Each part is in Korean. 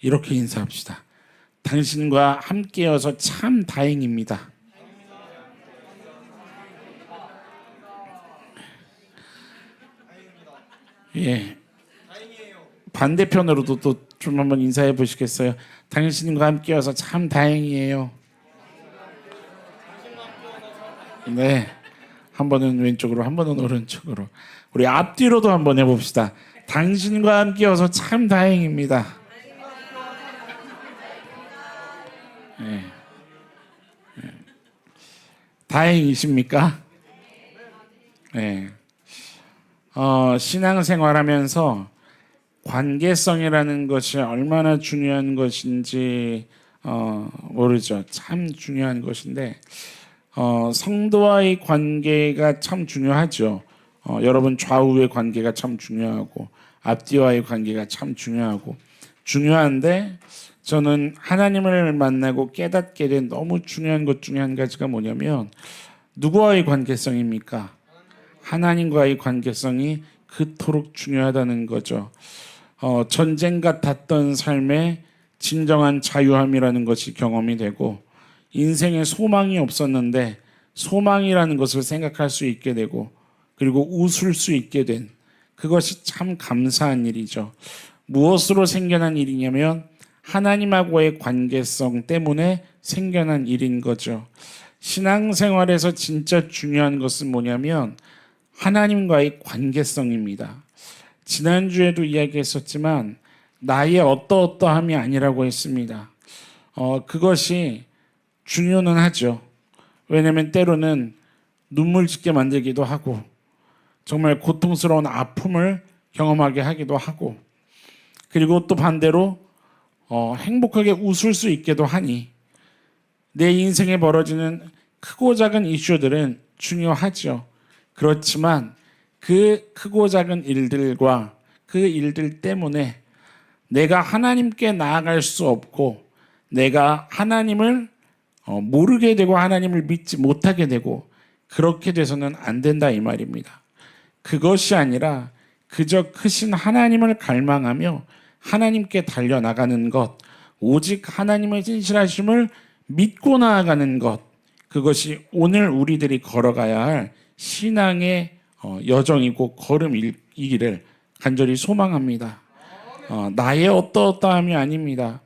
이렇게 인사합시다. 당신과 함께여서 참 다행입니다. 예. 반대편으로도 또 좀 한번 인사해 보시겠어요? 당신과 함께여서 참 다행이에요. 네. 한 번은 왼쪽으로, 한 번은 오른쪽으로. 우리 앞뒤로도 한번 해봅시다. 당신과 함께여서 참 다행입니다. 네. 다행이십니까? 네. 신앙생활하면서 관계성이라는 것이 얼마나 중요한 것인지 모르죠. 참 중요한 것인데 성도와의 관계가 참 중요하죠. 여러분 좌우의 관계가 참 중요하고 앞뒤와의 관계가 참 중요한데 저는 하나님을 만나고 깨닫게 된 너무 중요한 것 중에 한 가지가 뭐냐면 누구와의 관계성입니까? 하나님과의 관계성이 그토록 중요하다는 거죠. 전쟁 같았던 삶에 진정한 자유함이라는 것이 경험이 되고 인생에 소망이 없었는데 소망이라는 것을 생각할 수 있게 되고 그리고 웃을 수 있게 된 그것이 참 감사한 일이죠. 무엇으로 생겨난 일이냐면 하나님하고의 관계성 때문에 생겨난 일인 거죠. 신앙생활에서 진짜 중요한 것은 뭐냐면 하나님과의 관계성입니다. 지난주에도 이야기했었지만 나의 어떠어떠함이 아니라고 했습니다. 그것이 중요는 하죠. 왜냐하면 때로는 눈물 짓게 만들기도 하고 정말 고통스러운 아픔을 경험하게 하기도 하고 그리고 또 반대로 행복하게 웃을 수 있게도 하니 내 인생에 벌어지는 크고 작은 이슈들은 중요하죠. 그렇지만 그 크고 작은 일들과 그 일들 때문에 내가 하나님께 나아갈 수 없고 내가 하나님을 모르게 되고 하나님을 믿지 못하게 되고 그렇게 돼서는 안 된다 이 말입니다. 그것이 아니라 그저 크신 하나님을 갈망하며 하나님께 달려나가는 것, 오직 하나님의 진실하심을 믿고 나아가는 것, 그것이 오늘 우리들이 걸어가야 할 신앙의 여정이고 걸음이기를 간절히 소망합니다. 나의 어떠어떠함이 아닙니다.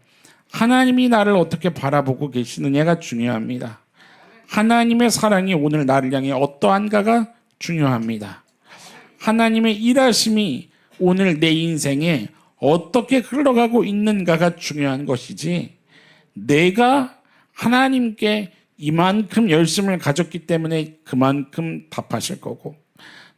하나님이 나를 어떻게 바라보고 계시느냐가 중요합니다. 하나님의 사랑이 오늘 나를 향해 어떠한가가 중요합니다. 하나님의 일하심이 오늘 내 인생에 어떻게 흘러가고 있는가가 중요한 것이지 내가 하나님께 이만큼 열심을 가졌기 때문에 그만큼 답하실 거고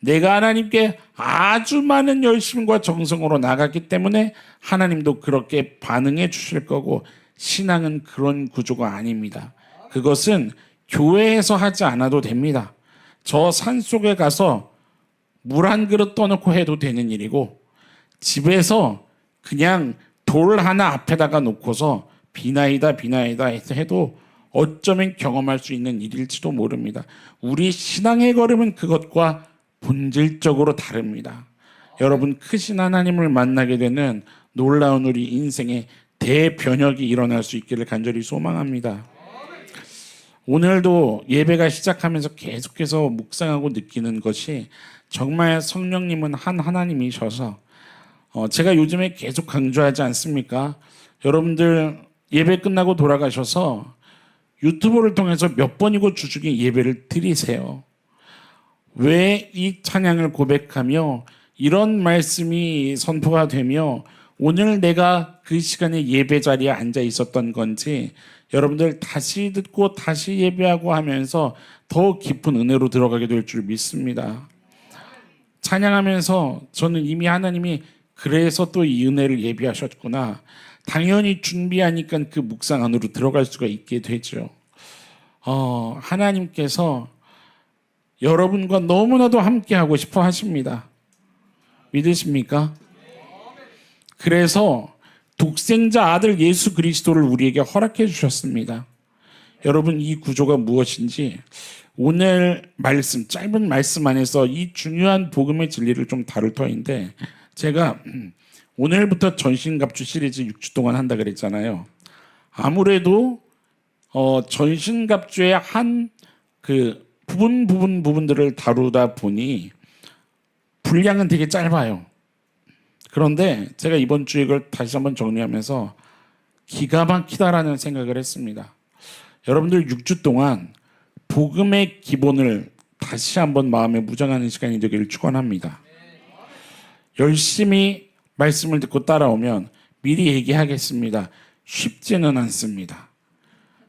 내가 하나님께 아주 많은 열심과 정성으로 나갔기 때문에 하나님도 그렇게 반응해 주실 거고 신앙은 그런 구조가 아닙니다. 그것은 교회에서 하지 않아도 됩니다. 저 산속에 가서 물 한 그릇 떠놓고 해도 되는 일이고 집에서 그냥 돌 하나 앞에다가 놓고서 비나이다 해도 어쩌면 경험할 수 있는 일일지도 모릅니다. 우리 신앙의 걸음은 그것과 본질적으로 다릅니다. 여러분 크신 하나님을 만나게 되는 놀라운 우리 인생의 대변혁이 일어날 수 있기를 간절히 소망합니다. 오늘도 예배가 시작하면서 계속해서 묵상하고 느끼는 것이 정말 성령님은 한 하나님이셔서 제가 요즘에 계속 강조하지 않습니까? 여러분들 예배 끝나고 돌아가셔서 유튜브를 통해서 몇 번이고 주중에 예배를 드리세요. 왜 이 찬양을 고백하며 이런 말씀이 선포가 되며 오늘 내가 그 시간에 예배 자리에 앉아 있었던 건지 여러분들 다시 듣고 다시 예배하고 하면서 더 깊은 은혜로 들어가게 될 줄 믿습니다. 찬양하면서 저는 이미 하나님이 그래서 또 이 은혜를 예비하셨구나. 당연히 준비하니까 그 묵상 안으로 들어갈 수가 있게 되죠. 하나님께서 여러분과 너무나도 함께 하고 싶어 하십니다. 믿으십니까? 그래서 독생자 아들 예수 그리스도를 우리에게 허락해 주셨습니다. 여러분 이 구조가 무엇인지 오늘 말씀 짧은 말씀 안에서 이 중요한 복음의 진리를 좀 다룰 터인데 제가 오늘부터 전신갑주 시리즈 6주 동안 한다 그랬잖아요. 아무래도 전신갑주의 한 그 부분들을 다루다 보니 분량은 되게 짧아요. 그런데 제가 이번 주에 이걸 다시 한번 정리하면서 기가 막히다라는 생각을 했습니다. 여러분들 6주 동안 복음의 기본을 다시 한번 마음에 무장하는 시간이 되기를 축원합니다. 열심히 말씀을 듣고 따라오면 미리 얘기하겠습니다. 쉽지는 않습니다.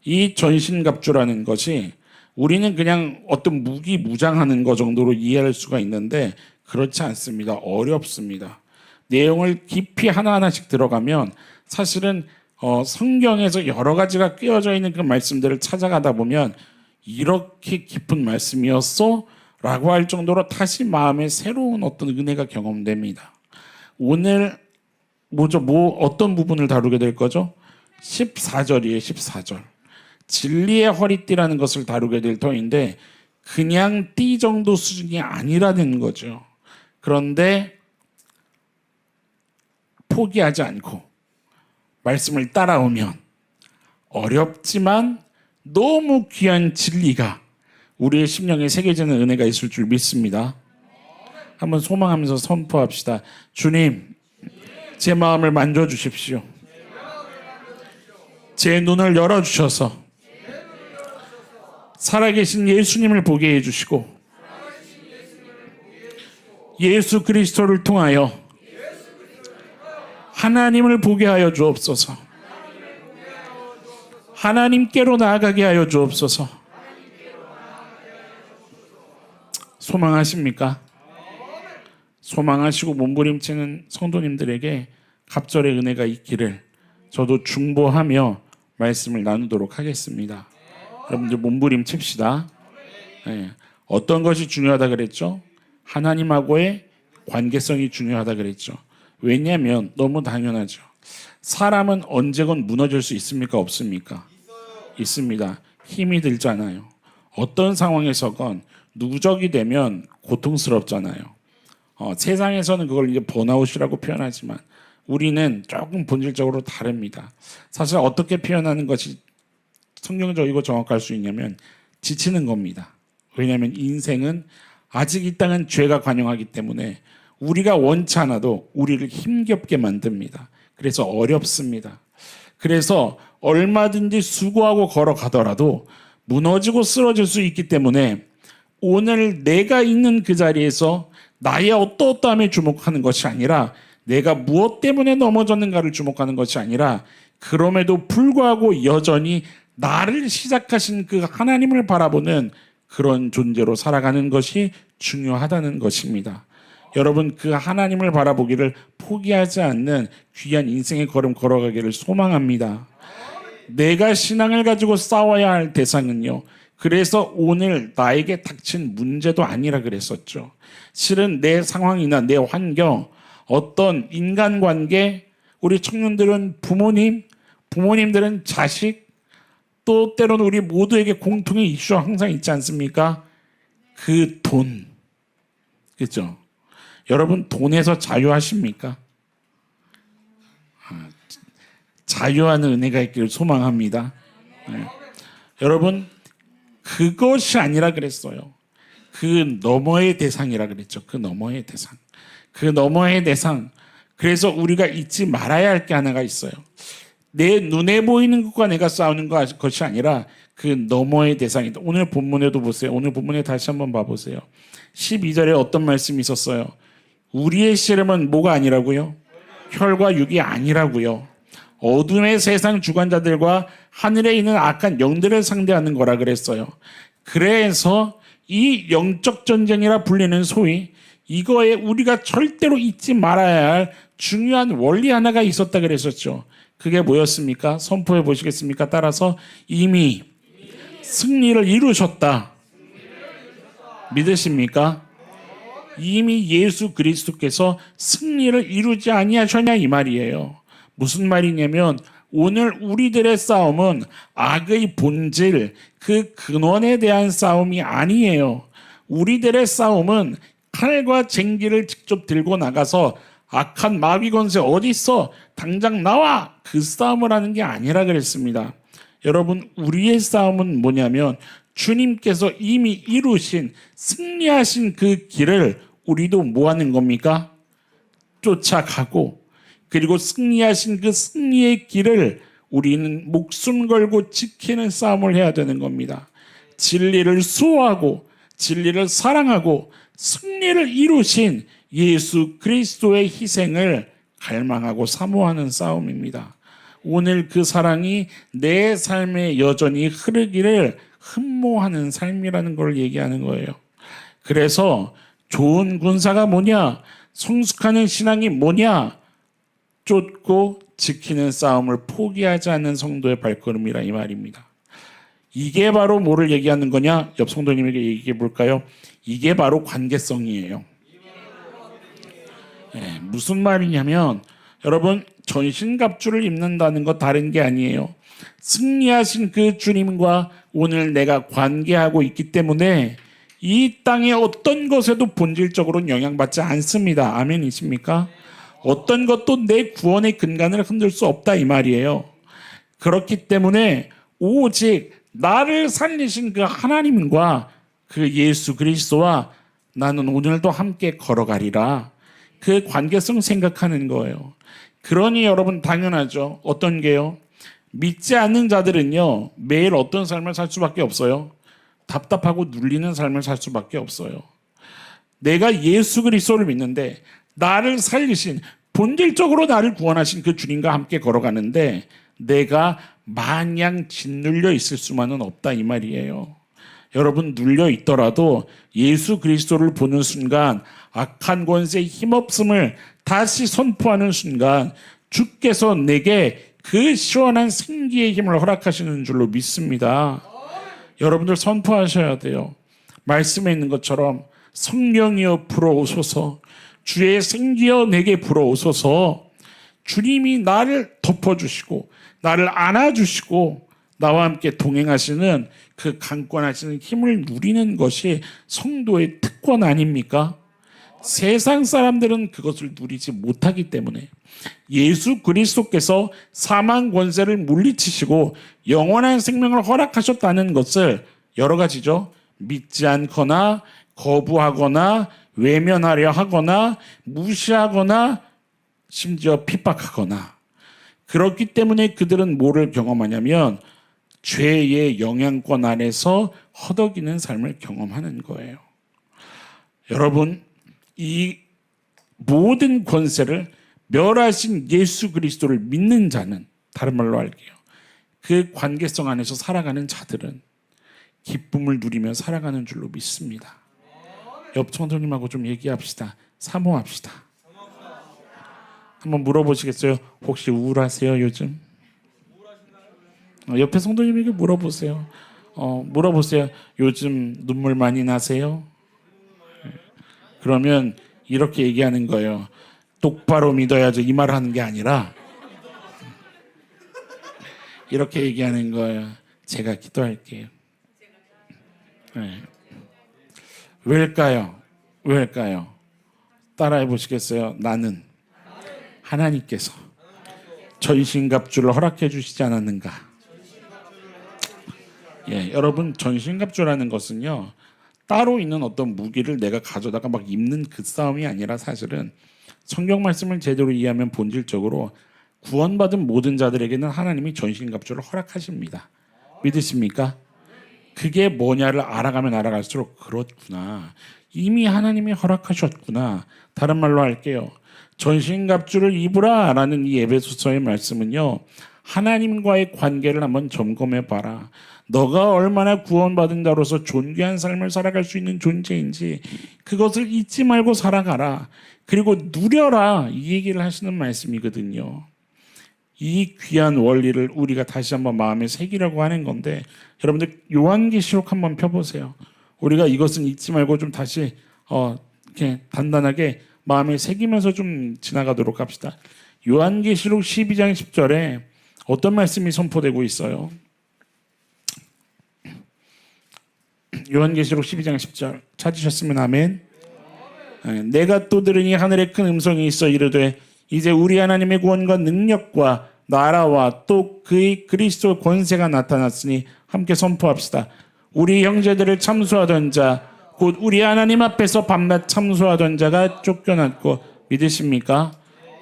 이 전신갑주라는 것이 우리는 그냥 어떤 무기 무장하는 것 정도로 이해할 수가 있는데 그렇지 않습니다. 어렵습니다. 내용을 깊이 하나하나씩 들어가면 사실은 성경에서 여러 가지가 끼어져 있는 그 말씀들을 찾아가다 보면 이렇게 깊은 말씀이었어? 라고 할 정도로 다시 마음에 새로운 어떤 은혜가 경험됩니다. 오늘 어떤 부분을 다루게 될 거죠? 14절이에요. 14절. 진리의 허리띠라는 것을 다루게 될 터인데 그냥 띠 정도 수준이 아니라는 거죠. 그런데 포기하지 않고 말씀을 따라오면 어렵지만 너무 귀한 진리가 우리의 심령에 새겨지는 은혜가 있을 줄 믿습니다. 한번 소망하면서 선포합시다. 주님, 제 마음을 만져주십시오. 제 눈을 열어주셔서 살아계신 예수님을 보게 해주시고 예수 그리스도를 통하여 하나님을 보게 하여 주옵소서. 하나님께로 나아가게 하여 주옵소서. 소망하십니까? 소망하시고 몸부림치는 성도님들에게 갑절의 은혜가 있기를 저도 중보하며 말씀을 나누도록 하겠습니다. 여러분들 몸부림칩시다. 네. 어떤 것이 중요하다 그랬죠? 하나님하고의 관계성이 중요하다 그랬죠. 왜냐하면 너무 당연하죠. 사람은 언제건 무너질 수 있습니까? 없습니까? 있습니다. 힘이 들잖아요. 어떤 상황에서건 누적이 되면 고통스럽잖아요. 세상에서는 그걸 이제 번아웃이라고 표현하지만 우리는 조금 본질적으로 다릅니다. 사실 어떻게 표현하는 것이 성경적이고 정확할 수 있냐면 지치는 겁니다. 왜냐하면 인생은 아직 이 땅은 죄가 관영하기 때문에 우리가 원치 않아도 우리를 힘겹게 만듭니다. 그래서 어렵습니다. 그래서 얼마든지 수고하고 걸어가더라도 무너지고 쓰러질 수 있기 때문에 오늘 내가 있는 그 자리에서 나의 어떠어떠함에 주목하는 것이 아니라 내가 무엇 때문에 넘어졌는가를 주목하는 것이 아니라 그럼에도 불구하고 여전히 나를 시작하신 그 하나님을 바라보는 그런 존재로 살아가는 것이 중요하다는 것입니다. 여러분 그 하나님을 바라보기를 포기하지 않는 귀한 인생의 걸음 걸어가기를 소망합니다. 내가 신앙을 가지고 싸워야 할 대상은요. 그래서 오늘 나에게 닥친 문제도 아니라 그랬었죠. 실은 내 상황이나 내 환경, 어떤 인간관계, 우리 청년들은 부모님들은 자식, 또 때로는 우리 모두에게 공통의 이슈가 항상 있지 않습니까? 그 돈. 그렇죠? 여러분 돈에서 자유하십니까? 자유하는 은혜가 있기를 소망합니다. 네. 여러분 그것이 아니라 그랬어요. 그 너머의 대상이라 그랬죠. 그 너머의 대상. 그 너머의 대상. 그래서 우리가 잊지 말아야 할 게 하나가 있어요. 내 눈에 보이는 것과 내가 싸우는 것이 아니라 그 너머의 대상이다. 오늘 본문에도 보세요. 오늘 본문에 다시 한번 봐보세요. 12절에 어떤 말씀이 있었어요? 우리의 씨름은 뭐가 아니라고요? 혈과 육이 아니라고요. 어둠의 세상 주관자들과 하늘에 있는 악한 영들을 상대하는 거라 그랬어요. 그래서 이 영적 전쟁이라 불리는 소위 이거에 우리가 절대로 잊지 말아야 할 중요한 원리 하나가 있었다 그랬었죠. 그게 뭐였습니까? 선포해 보시겠습니까? 따라서 이미 승리를 이루셨다. 믿으십니까? 이미 예수 그리스도께서 승리를 이루지 아니하셨냐 이 말이에요. 무슨 말이냐면 오늘 우리들의 싸움은 악의 본질, 그 근원에 대한 싸움이 아니에요. 우리들의 싸움은 칼과 쟁기를 직접 들고 나가서 악한 마귀 권세 어디 있어? 당장 나와! 그 싸움을 하는 게 아니라 그랬습니다. 여러분, 우리의 싸움은 뭐냐면 주님께서 이미 이루신 승리하신 그 길을 우리도 뭐 하는 겁니까? 쫓아가고, 그리고 승리하신 그 승리의 길을 우리는 목숨 걸고 지키는 싸움을 해야 되는 겁니다. 진리를 수호하고 진리를 사랑하고 승리를 이루신 예수 그리스도의 희생을 갈망하고 사모하는 싸움입니다. 오늘 그 사랑이 내 삶에 여전히 흐르기를 흠모하는 삶이라는 걸 얘기하는 거예요. 그래서 좋은 군사가 뭐냐? 성숙하는 신앙이 뭐냐? 쫓고 지키는 싸움을 포기하지 않는 성도의 발걸음이라 이 말입니다. 이게 바로 뭐를 얘기하는 거냐? 옆 성도님에게 얘기해 볼까요? 이게 바로 관계성이에요. 네, 무슨 말이냐면 여러분, 전신갑주를 입는다는 거 다른 게 아니에요. 승리하신 그 주님과 오늘 내가 관계하고 있기 때문에 이 땅의 어떤 것에도 본질적으로 영향받지 않습니다. 아멘이십니까? 어떤 것도 내 구원의 근간을 흔들 수 없다 이 말이에요. 그렇기 때문에 오직 나를 살리신 그 하나님과 그 예수 그리스도와 나는 오늘도 함께 걸어가리라. 그 관계성 생각하는 거예요. 그러니 여러분 당연하죠. 어떤 게요? 믿지 않는 자들은요, 매일 어떤 삶을 살 수밖에 없어요? 답답하고 눌리는 삶을 살 수밖에 없어요. 내가 예수 그리스도를 믿는데 나를 살리신, 본질적으로 나를 구원하신 그 주님과 함께 걸어가는데 내가 마냥 짓눌려 있을 수만은 없다 이 말이에요. 여러분, 눌려 있더라도 예수 그리스도를 보는 순간 악한 권세의 힘없음을 다시 선포하는 순간 주께서 내게 그 시원한 생기의 힘을 허락하시는 줄로 믿습니다. 여러분들 선포하셔야 돼요. 말씀에 있는 것처럼 성령이여 불어오소서, 주의 생기여 내게 불어오소서. 주님이 나를 덮어주시고 나를 안아주시고 나와 함께 동행하시는 그 강권하시는 힘을 누리는 것이 성도의 특권 아닙니까? 세상 사람들은 그것을 누리지 못하기 때문에 예수 그리스도께서 사망 권세를 물리치시고 영원한 생명을 허락하셨다는 것을 여러 가지죠. 믿지 않거나 거부하거나 외면하려 하거나 무시하거나 심지어 핍박하거나, 그렇기 때문에 그들은 뭐를 경험하냐면 죄의 영향권 안에서 허덕이는 삶을 경험하는 거예요. 여러분, 이 모든 권세를 멸하신 예수 그리스도를 믿는 자는, 다른 말로 할게요, 그 관계성 안에서 살아가는 자들은 기쁨을 누리며 살아가는 줄로 믿습니다. 옆 성도님하고 좀 얘기합시다. 사모합시다. 한번 물어보시겠어요? 혹시 우울하세요 요즘? 옆에 성도님에게 물어보세요. 물어보세요. 요즘 눈물 많이 나세요? 그러면 이렇게 얘기하는 거예요. 똑바로 믿어야죠. 이 말을 하는 게 아니라 이렇게 얘기하는 거예요. 제가 기도할게요. 네. 왜일까요? 왜일까요? 따라해 보시겠어요? 나는 하나님께서 전신갑주를 허락해 주시지 않았는가? 예, 여러분, 전신갑주라는 것은요, 따로 있는 어떤 무기를 내가 가져다가 막 입는 그 싸움이 아니라 사실은 성경 말씀을 제대로 이해하면 본질적으로 구원받은 모든 자들에게는 하나님이 전신갑주를 허락하십니다. 믿으십니까? 그게 뭐냐를 알아가면 알아갈수록 그렇구나, 이미 하나님이 허락하셨구나. 다른 말로 할게요. 전신갑주를 입으라 라는 이 에베소서의 말씀은요, 하나님과의 관계를 한번 점검해 봐라. 너가 얼마나 구원받은 자로서 존귀한 삶을 살아갈 수 있는 존재인지 그것을 잊지 말고 살아가라. 그리고 누려라. 이 얘기를 하시는 말씀이거든요. 이 귀한 원리를 우리가 다시 한번 마음에 새기려고 하는 건데, 여러분들 요한계시록 한번 펴보세요. 우리가 이것은 잊지 말고 좀 다시 이렇게 단단하게 마음에 새기면서 좀 지나가도록 합시다. 요한계시록 12장 10절에 어떤 말씀이 선포되고 있어요? 요한계시록 12장 10절 찾으셨으면 아멘. 내가 또 들으니 하늘에 큰 음성이 있어 이르되 이제 우리 하나님의 구원과 능력과 나라와 또 그의 그리스도 권세가 나타났으니 함께 선포합시다. 우리 형제들을 참수하던 자 곧 우리 하나님 앞에서 밤낮 참수하던 자가 쫓겨났고 믿으십니까?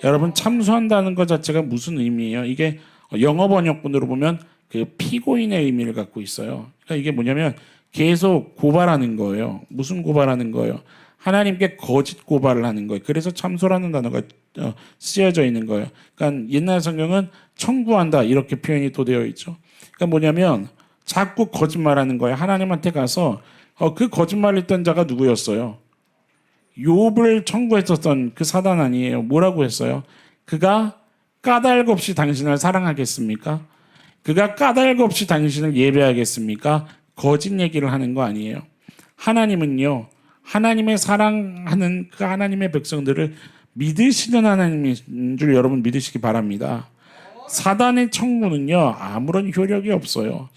여러분 참수한다는 것 자체가 무슨 의미예요? 이게 영어 번역본으로 보면 그 피고인의 의미를 갖고 있어요. 그러니까 이게 뭐냐면 계속 고발하는 거예요. 무슨 고발하는 거예요? 하나님께 거짓 고발을 하는 거예요. 그래서 참소라는 단어가 쓰여져 있는 거예요. 그러니까 옛날 성경은 청구한다 이렇게 표현이 또 되어 있죠. 그러니까 뭐냐면 자꾸 거짓말하는 거예요. 하나님한테 가서 그 거짓말을 했던 자가 누구였어요? 욥을 청구했었던 그 사단 아니에요. 뭐라고 했어요? 그가 까닭 없이 당신을 사랑하겠습니까? 그가 까닭 없이 당신을 예배하겠습니까? 거짓 얘기를 하는 거 아니에요. 하나님은요, 하나님의 사랑하는 그 하나님의 백성들을 믿으시는 하나님인 줄 여러분 믿으시기 바랍니다. 사단의 청구는요, 아무런 효력이 없어요.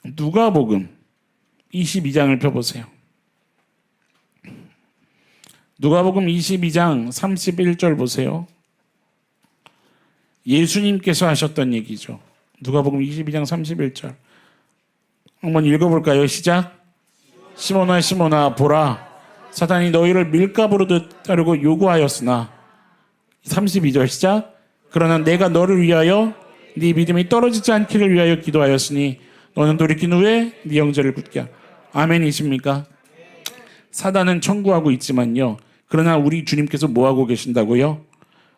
누가복음 22장을 펴보세요. 누가복음 22장 31절 보세요. 예수님께서 하셨던 얘기죠. 누가복음 22장 31절. 한번 읽어볼까요? 시작. 시몬아 시몬아 보라 사단이 너희를 밀가부로 따르고 요구하였으나 32절 시작. 그러나 내가 너를 위하여 네 믿음이 떨어지지 않기를 위하여 기도하였으니 너는 돌이킨 후에 네 형제를 굳게 하라. 아멘이십니까? 사단은 청구하고 있지만요. 그러나 우리 주님께서 뭐하고 계신다고요?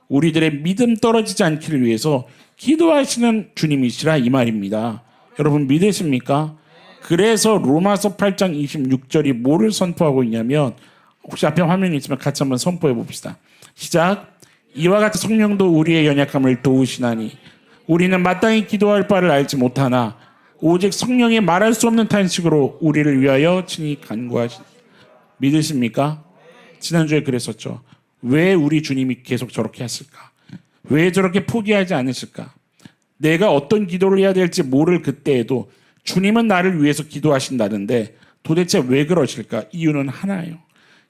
우리들의 믿음 떨어지지 않기를 위해서 기도하시는 주님이시라 이 말입니다. 여러분 믿으십니까? 그래서 로마서 8장 26절이 뭐를 선포하고 있냐면 혹시 앞에 화면이 있으면 같이 한번 선포해 봅시다. 시작. 이와 같이 성령도 우리의 연약함을 도우시나니 우리는 마땅히 기도할 바를 알지 못하나 오직 성령이 말할 수 없는 탄식으로 우리를 위하여 친히 간구하시. 믿으십니까? 지난주에 그랬었죠. 왜 우리 주님이 계속 저렇게 했을까? 왜 저렇게 포기하지 않으실까? 내가 어떤 기도를 해야 될지 모를 그때에도 주님은 나를 위해서 기도하신다는데 도대체 왜 그러실까? 이유는 하나예요.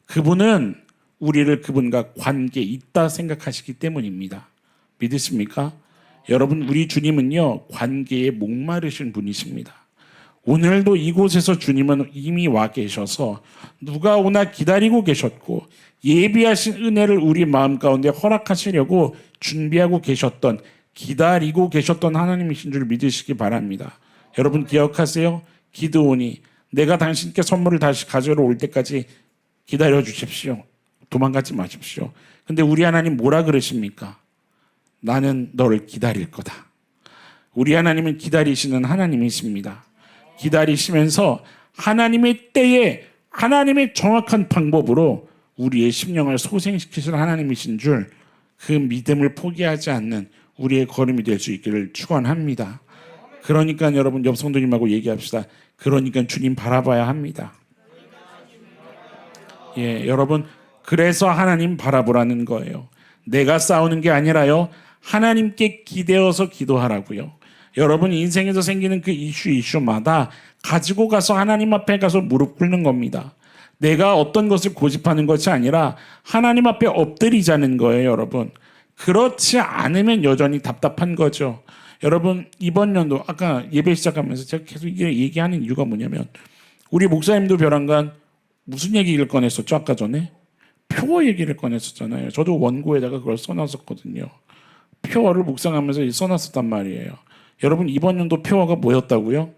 그분은 우리를 그분과 관계 있다 생각하시기 때문입니다. 믿으십니까? 여러분 우리 주님은요 관계에 목마르신 분이십니다. 오늘도 이곳에서 주님은 이미 와 계셔서 누가 오나 기다리고 계셨고 예비하신 은혜를 우리 마음 가운데 허락하시려고 준비하고 계셨던 기다리고 계셨던 하나님이신 줄 믿으시기 바랍니다. 여러분 기억하세요? 기드온이 내가 당신께 선물을 다시 가져러 올 때까지 기다려 주십시오. 도망가지 마십시오. 근데 우리 하나님 뭐라 그러십니까? 나는 너를 기다릴 거다. 우리 하나님은 기다리시는 하나님이십니다. 기다리시면서 하나님의 때에 하나님의 정확한 방법으로 우리의 심령을 소생시키실 하나님이신 줄 그 믿음을 포기하지 않는 우리의 걸음이 될 수 있기를 축원합니다. 그러니까 여러분 옆 성도님하고 얘기합시다. 그러니까 주님 바라봐야 합니다. 예, 여러분 그래서 하나님 바라보라는 거예요. 내가 싸우는 게 아니라요. 하나님께 기대어서 기도하라고요. 여러분 인생에서 생기는 그 이슈마다 가지고 가서 하나님 앞에 가서 무릎 꿇는 겁니다. 내가 어떤 것을 고집하는 것이 아니라 하나님 앞에 엎드리자는 거예요, 여러분. 그렇지 않으면 여전히 답답한 거죠. 여러분 이번 연도 아까 예배 시작하면서 제가 계속 얘기하는 이유가 뭐냐면 우리 목사님도 벼랑간 무슨 얘기를 꺼냈었죠? 아까 전에 표어 얘기를 꺼냈었잖아요. 저도 원고에다가 그걸 써놨었거든요. 표어를 묵상하면서 써놨었단 말이에요. 여러분 이번 연도 표어가 뭐였다고요?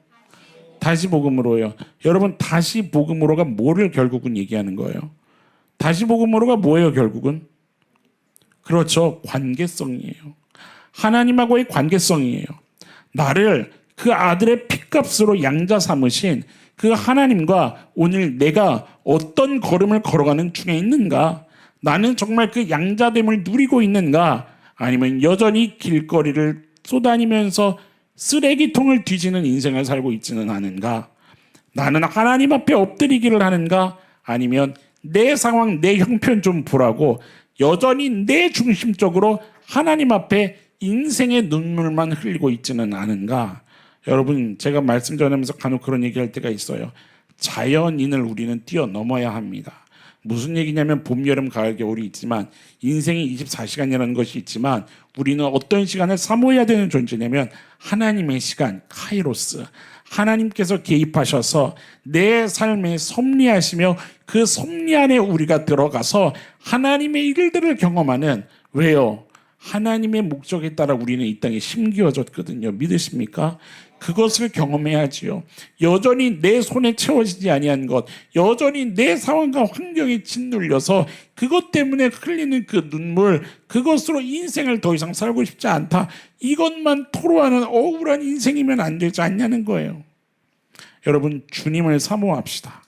다시 복음으로요. 여러분 다시 복음으로가 뭐를 결국은 얘기하는 거예요? 다시 복음으로가 뭐예요 결국은? 그렇죠. 관계성이에요. 하나님하고의 관계성이에요. 나를 그 아들의 핏값으로 양자 삼으신 그 하나님과 오늘 내가 어떤 걸음을 걸어가는 중에 있는가? 나는 정말 그 양자됨을 누리고 있는가? 아니면 여전히 길거리를 쏘다니면서 쓰레기통을 뒤지는 인생을 살고 있지는 않은가? 나는 하나님 앞에 엎드리기를 하는가? 아니면 내 상황, 내 형편 좀 보라고 여전히 내 중심적으로 하나님 앞에 인생의 눈물만 흘리고 있지는 않은가? 여러분 제가 말씀 전하면서 간혹 그런 얘기할 때가 있어요. 자연인을 우리는 뛰어넘어야 합니다. 무슨 얘기냐면 봄, 여름, 가을, 겨울이 있지만 인생이 24시간이라는 것이 있지만 우리는 어떤 시간을 사모해야 되는 존재냐면 하나님의 시간, 카이로스. 하나님께서 개입하셔서 내 삶에 섭리하시며 그 섭리 안에 우리가 들어가서 하나님의 일들을 경험하는, 왜요? 하나님의 목적에 따라 우리는 이 땅에 심기어졌거든요. 믿으십니까? 그것을 경험해야지요. 여전히 내 손에 채워지지 아니한 것, 여전히 내 상황과 환경에 짓눌려서 그것 때문에 흘리는 그 눈물, 그것으로 인생을 더 이상 살고 싶지 않다, 이것만 토로하는 억울한 인생이면 안 되지 않냐는 거예요. 여러분, 주님을 사모합시다.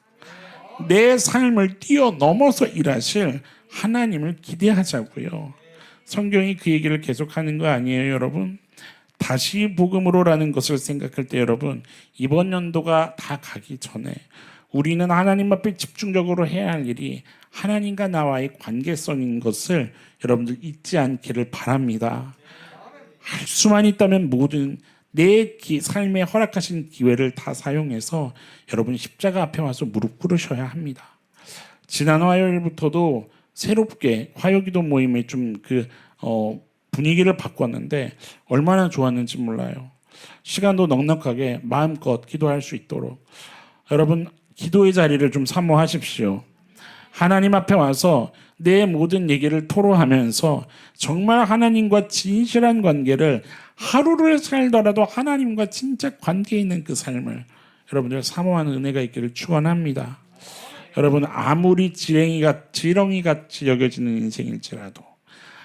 내 삶을 뛰어넘어서 일하실 하나님을 기대하자고요. 성경이 그 얘기를 계속하는 거 아니에요, 여러분? 다시 복음으로라는 것을 생각할 때 여러분, 이번 연도가 다 가기 전에 우리는 하나님 앞에 집중적으로 해야 할 일이 하나님과 나와의 관계성인 것을 여러분들 잊지 않기를 바랍니다. 할 수만 있다면 모든 내 삶에 허락하신 기회를 다 사용해서 여러분 십자가 앞에 와서 무릎 꿇으셔야 합니다. 지난 화요일부터도 새롭게 화요기도 모임에 좀 분위기를 바꿨는데 얼마나 좋았는지 몰라요. 시간도 넉넉하게 마음껏 기도할 수 있도록 여러분 기도의 자리를 좀 사모하십시오. 하나님 앞에 와서 내 모든 얘기를 토로하면서 정말 하나님과 진실한 관계를, 하루를 살더라도 하나님과 진짜 관계 있는 그 삶을 여러분들 사모하는 은혜가 있기를 축원합니다. 여러분, 아무리 지렁이 같이 여겨지는 인생일지라도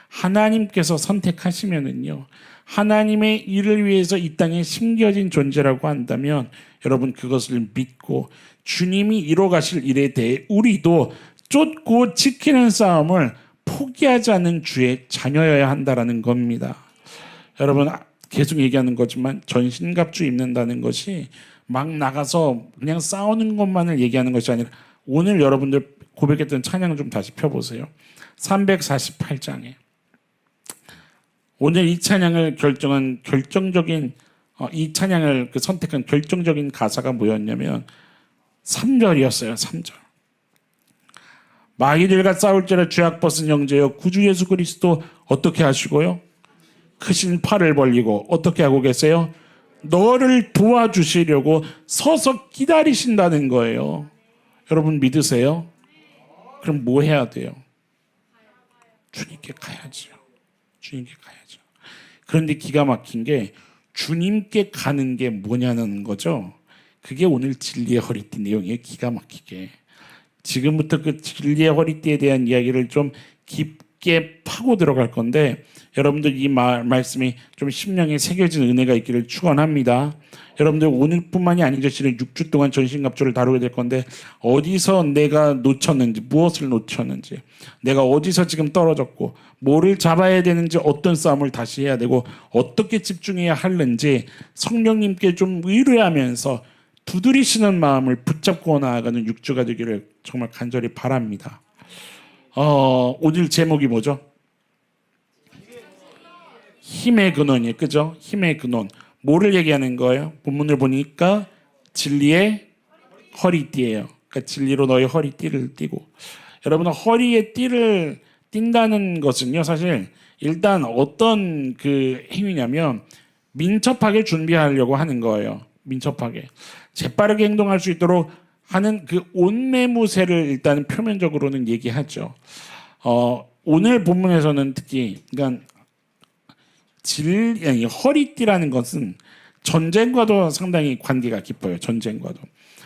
하나님께서 선택하시면은요, 하나님의 일을 위해서 이 땅에 심겨진 존재라고 한다면 여러분 그것을 믿고 주님이 이뤄가실 일에 대해 우리도 쫓고 지키는 싸움을 포기하지 않는 주의 자녀여야 한다라는 겁니다. 여러분, 계속 얘기하는 거지만 전신갑주 입는다는 것이 막 나가서 그냥 싸우는 것만을 얘기하는 것이 아니라, 오늘 여러분들 고백했던 찬양을 좀 다시 펴보세요. 348장에 오늘 이 찬양을 이 찬양을 선택한 결정적인 가사가 뭐였냐면 3절이었어요. 3절. 마귀들과 싸울지라 죄악 벗은 형제여, 구주 예수 그리스도 어떻게 하시고요? 크신 팔을 벌리고 어떻게 하고 계세요? 너를 도와주시려고 서서 기다리신다는 거예요. 여러분 믿으세요? 그럼 뭐 해야 돼요? 주님께 가야죠. 주님께 가야죠. 그런데 기가 막힌 게 주님께 가는 게 뭐냐는 거죠. 그게 오늘 진리의 허리띠 내용이에요. 기가 막히게. 지금부터 그 진리의 허리띠에 대한 이야기를 좀 깊게 파고 들어갈 건데 여러분들 이 말씀이 좀 심령에 새겨진 은혜가 있기를 축원합니다. 여러분들 오늘뿐만이 아니죠. 지금 6주 동안 전신갑주를 다루게 될 건데 어디서 내가 놓쳤는지, 무엇을 놓쳤는지, 내가 어디서 지금 떨어졌고 뭐를 잡아야 되는지, 어떤 싸움을 다시 해야 되고 어떻게 집중해야 하는지 성령님께 좀 의뢰하면서 두드리시는 마음을 붙잡고 나아가는 6주가 되기를 정말 간절히 바랍니다. 오늘 제목이 뭐죠? 힘의 근원이에요. 그죠? 힘의 근원. 뭐를 얘기하는 거예요? 본문을 보니까 진리의 허리띠예요. 그러니까 진리로 너의 허리띠를 띠고. 여러분, 허리에 띠를 띈다는 것은요, 사실 일단 어떤 그 행위냐면 민첩하게 준비하려고 하는 거예요. 민첩하게 재빠르게 행동할 수 있도록 하는 그 옷매무새를 일단 표면적으로는 얘기하죠. 오늘 본문에서는 특히 그러니까 허리띠라는 것은 전쟁과도 상당히 관계가 깊어요. 전쟁과도.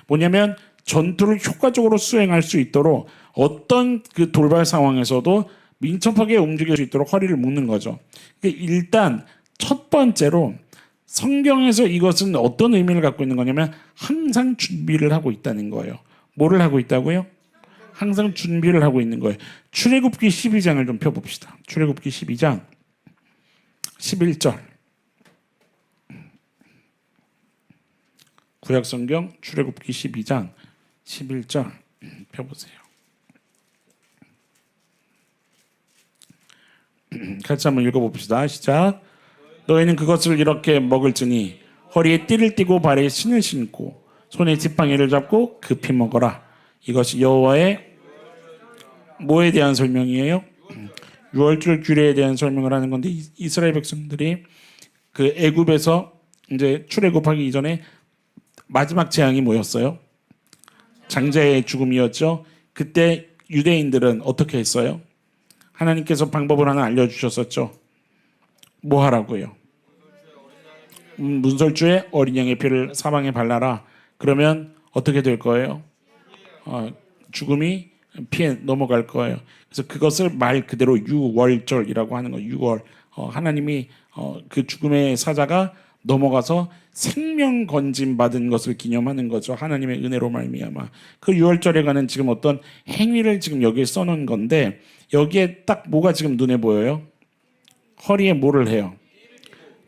뭐냐면 전투를 효과적으로 수행할 수 있도록 어떤 그 돌발 상황에서도 민첩하게 움직일 수 있도록 허리를 묶는 거죠. 일단 첫 번째로 성경에서 이것은 어떤 의미를 갖고 있는 거냐면 항상 준비를 하고 있다는 거예요. 뭐를 하고 있다고요? 항상 준비를 하고 있는 거예요. 출애굽기 12장을 좀 펴봅시다. 출애굽기 12장 11절. 구약성경 출애굽기 12장 11절 펴보세요. 같이 한번 읽어봅시다. 시작. 너희는 그것을 이렇게 먹을지니 허리에 띠를 띠고 발에 신을 신고 손에 지팡이를 잡고 급히 먹어라. 이것이 여호와의 뭐에 대한 설명이에요? 유월절 규례에 대한 설명을 하는 건데 이스라엘 백성들이 그 애굽에서 이제 출애굽하기 이전에 마지막 재앙이 뭐였어요? 장자의 죽음이었죠. 그때 유대인들은 어떻게 했어요? 하나님께서 방법을 하나 알려주셨었죠. 뭐 하라고요? 문설주에 어린 양의 피를 사방에 발라라. 그러면 어떻게 될 거예요? 죽음이 피해 넘어갈 거예요. 그래서 그것을 말 그대로 유월절이라고 하는 거예요. 유월. 하나님이 그 죽음의 사자가 넘어가서 생명 건짐 받은 것을 기념하는 거죠. 하나님의 은혜로 말미암아. 그 유월절에 관한 지금 어떤 행위를 지금 여기에 써놓은 건데 여기에 딱 뭐가 지금 눈에 보여요? 허리에 뭐를 해요?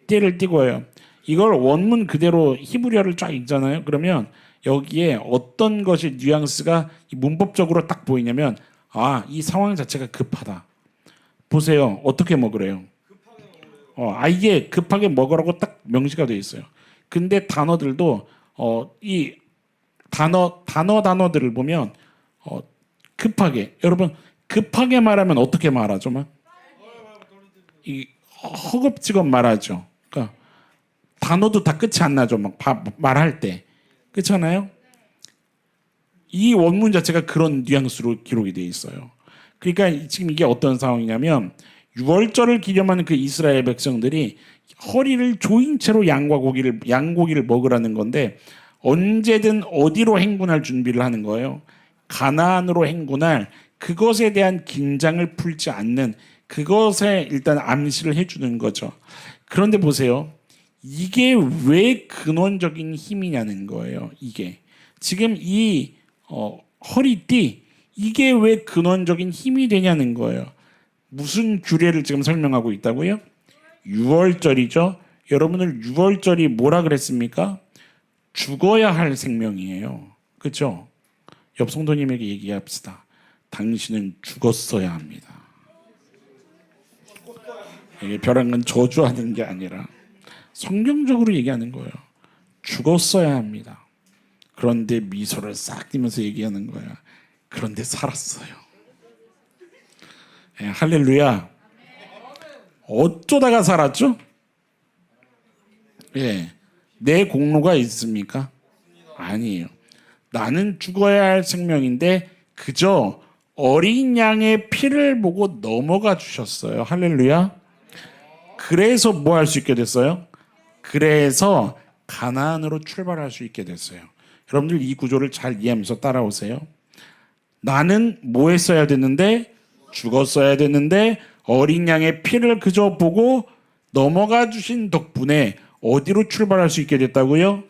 띠를 띠고 해요. 이걸 원문 그대로 히브리어를 쫙 읽잖아요. 그러면 여기에 어떤 것이 뉘앙스가 문법적으로 딱 보이냐면 이 상황 자체가 급하다. 보세요. 어떻게 먹으래요? 이게 급하게 먹으라고 딱 명시가 되어 있어요. 근데 단어들도 이 단어들을 보면 급하게 여러분 급하게 말하면 어떻게 말하죠? 이 허겁지겁 말하죠. 그러니까 단어도 다 끝이 안 나죠. 막 말할 때 그렇잖아요. 이 원문 자체가 그런 뉘앙스로 기록이 되어 있어요. 그러니까 지금 이게 어떤 상황이냐면 유월절을 기념하는 그 이스라엘 백성들이 허리를 조인 채로 양고기를 먹으라는 건데 언제든 어디로 행군할 준비를 하는 거예요. 가나안으로 행군할 그것에 대한 긴장을 풀지 않는 그것에 일단 암시를 해주는 거죠. 그런데 보세요. 이게 왜 근원적인 힘이냐는 거예요. 이게 지금 이 허리띠 이게 왜 근원적인 힘이 되냐는 거예요. 무슨 규례를 지금 설명하고 있다고요? 유월절이죠. 여러분들 유월절이 뭐라 그랬습니까? 죽어야 할 생명이에요. 그렇죠? 옆 성도님에게 얘기합시다. 당신은 죽었어야 합니다. 이게 벼랑은 저주하는 게 아니라 성경적으로 얘기하는 거예요. 죽었어야 합니다. 그런데 미소를 싹 띄면서 얘기하는 거야. 그런데 살았어요. 할렐루야. 어쩌다가 살았죠? 내 공로가 있습니까? 아니에요. 나는 죽어야 할 생명인데 그저 어린 양의 피를 보고 넘어가 주셨어요. 할렐루야. 그래서 뭐 할 수 있게 됐어요? 그래서 가나안으로 출발할 수 있게 됐어요. 여러분들 이 구조를 잘 이해하면서 따라오세요. 나는 뭐 했어야 됐는데? 죽었어야 됐는데 어린 양의 피를 그저 보고 넘어가 주신 덕분에 어디로 출발할 수 있게 됐다고요?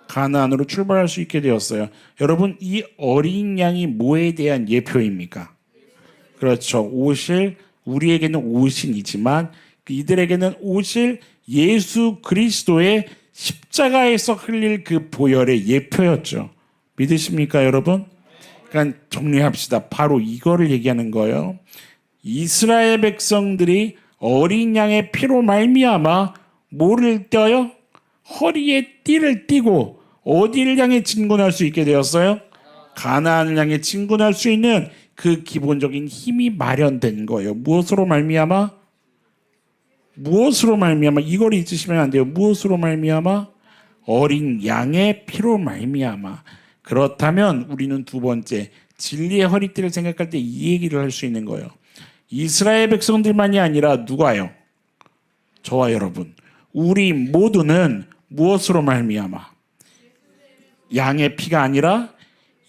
가나안으로 출발할 수 있게 되었어요. 여러분 이 어린 양이 뭐에 대한 예표입니까? 그렇죠. 우리에게는 오신이지만 이들에게는 오실 예수 그리스도의 십자가에서 흘릴 그 보혈의 예표였죠. 믿으십니까 여러분? 그러니까 정리합시다. 바로 이거를 얘기하는 거예요. 이스라엘 백성들이 어린 양의 피로 말미암아 뭐를 떼어요? 허리에 띠를 띠고 어디를 향해 진군할 수 있게 되었어요? 가나안을 향해 진군할 수 있는 그 기본적인 힘이 마련된 거예요. 무엇으로 말미암아? 이걸 잊으시면 안 돼요. 무엇으로 말미암아? 어린 양의 피로 말미암아. 그렇다면 우리는 두 번째 진리의 허리띠를 생각할 때 이 얘기를 할 수 있는 거예요. 이스라엘 백성들만이 아니라 누가요? 저와 여러분. 우리 모두는 무엇으로 말미암아? 양의 피가 아니라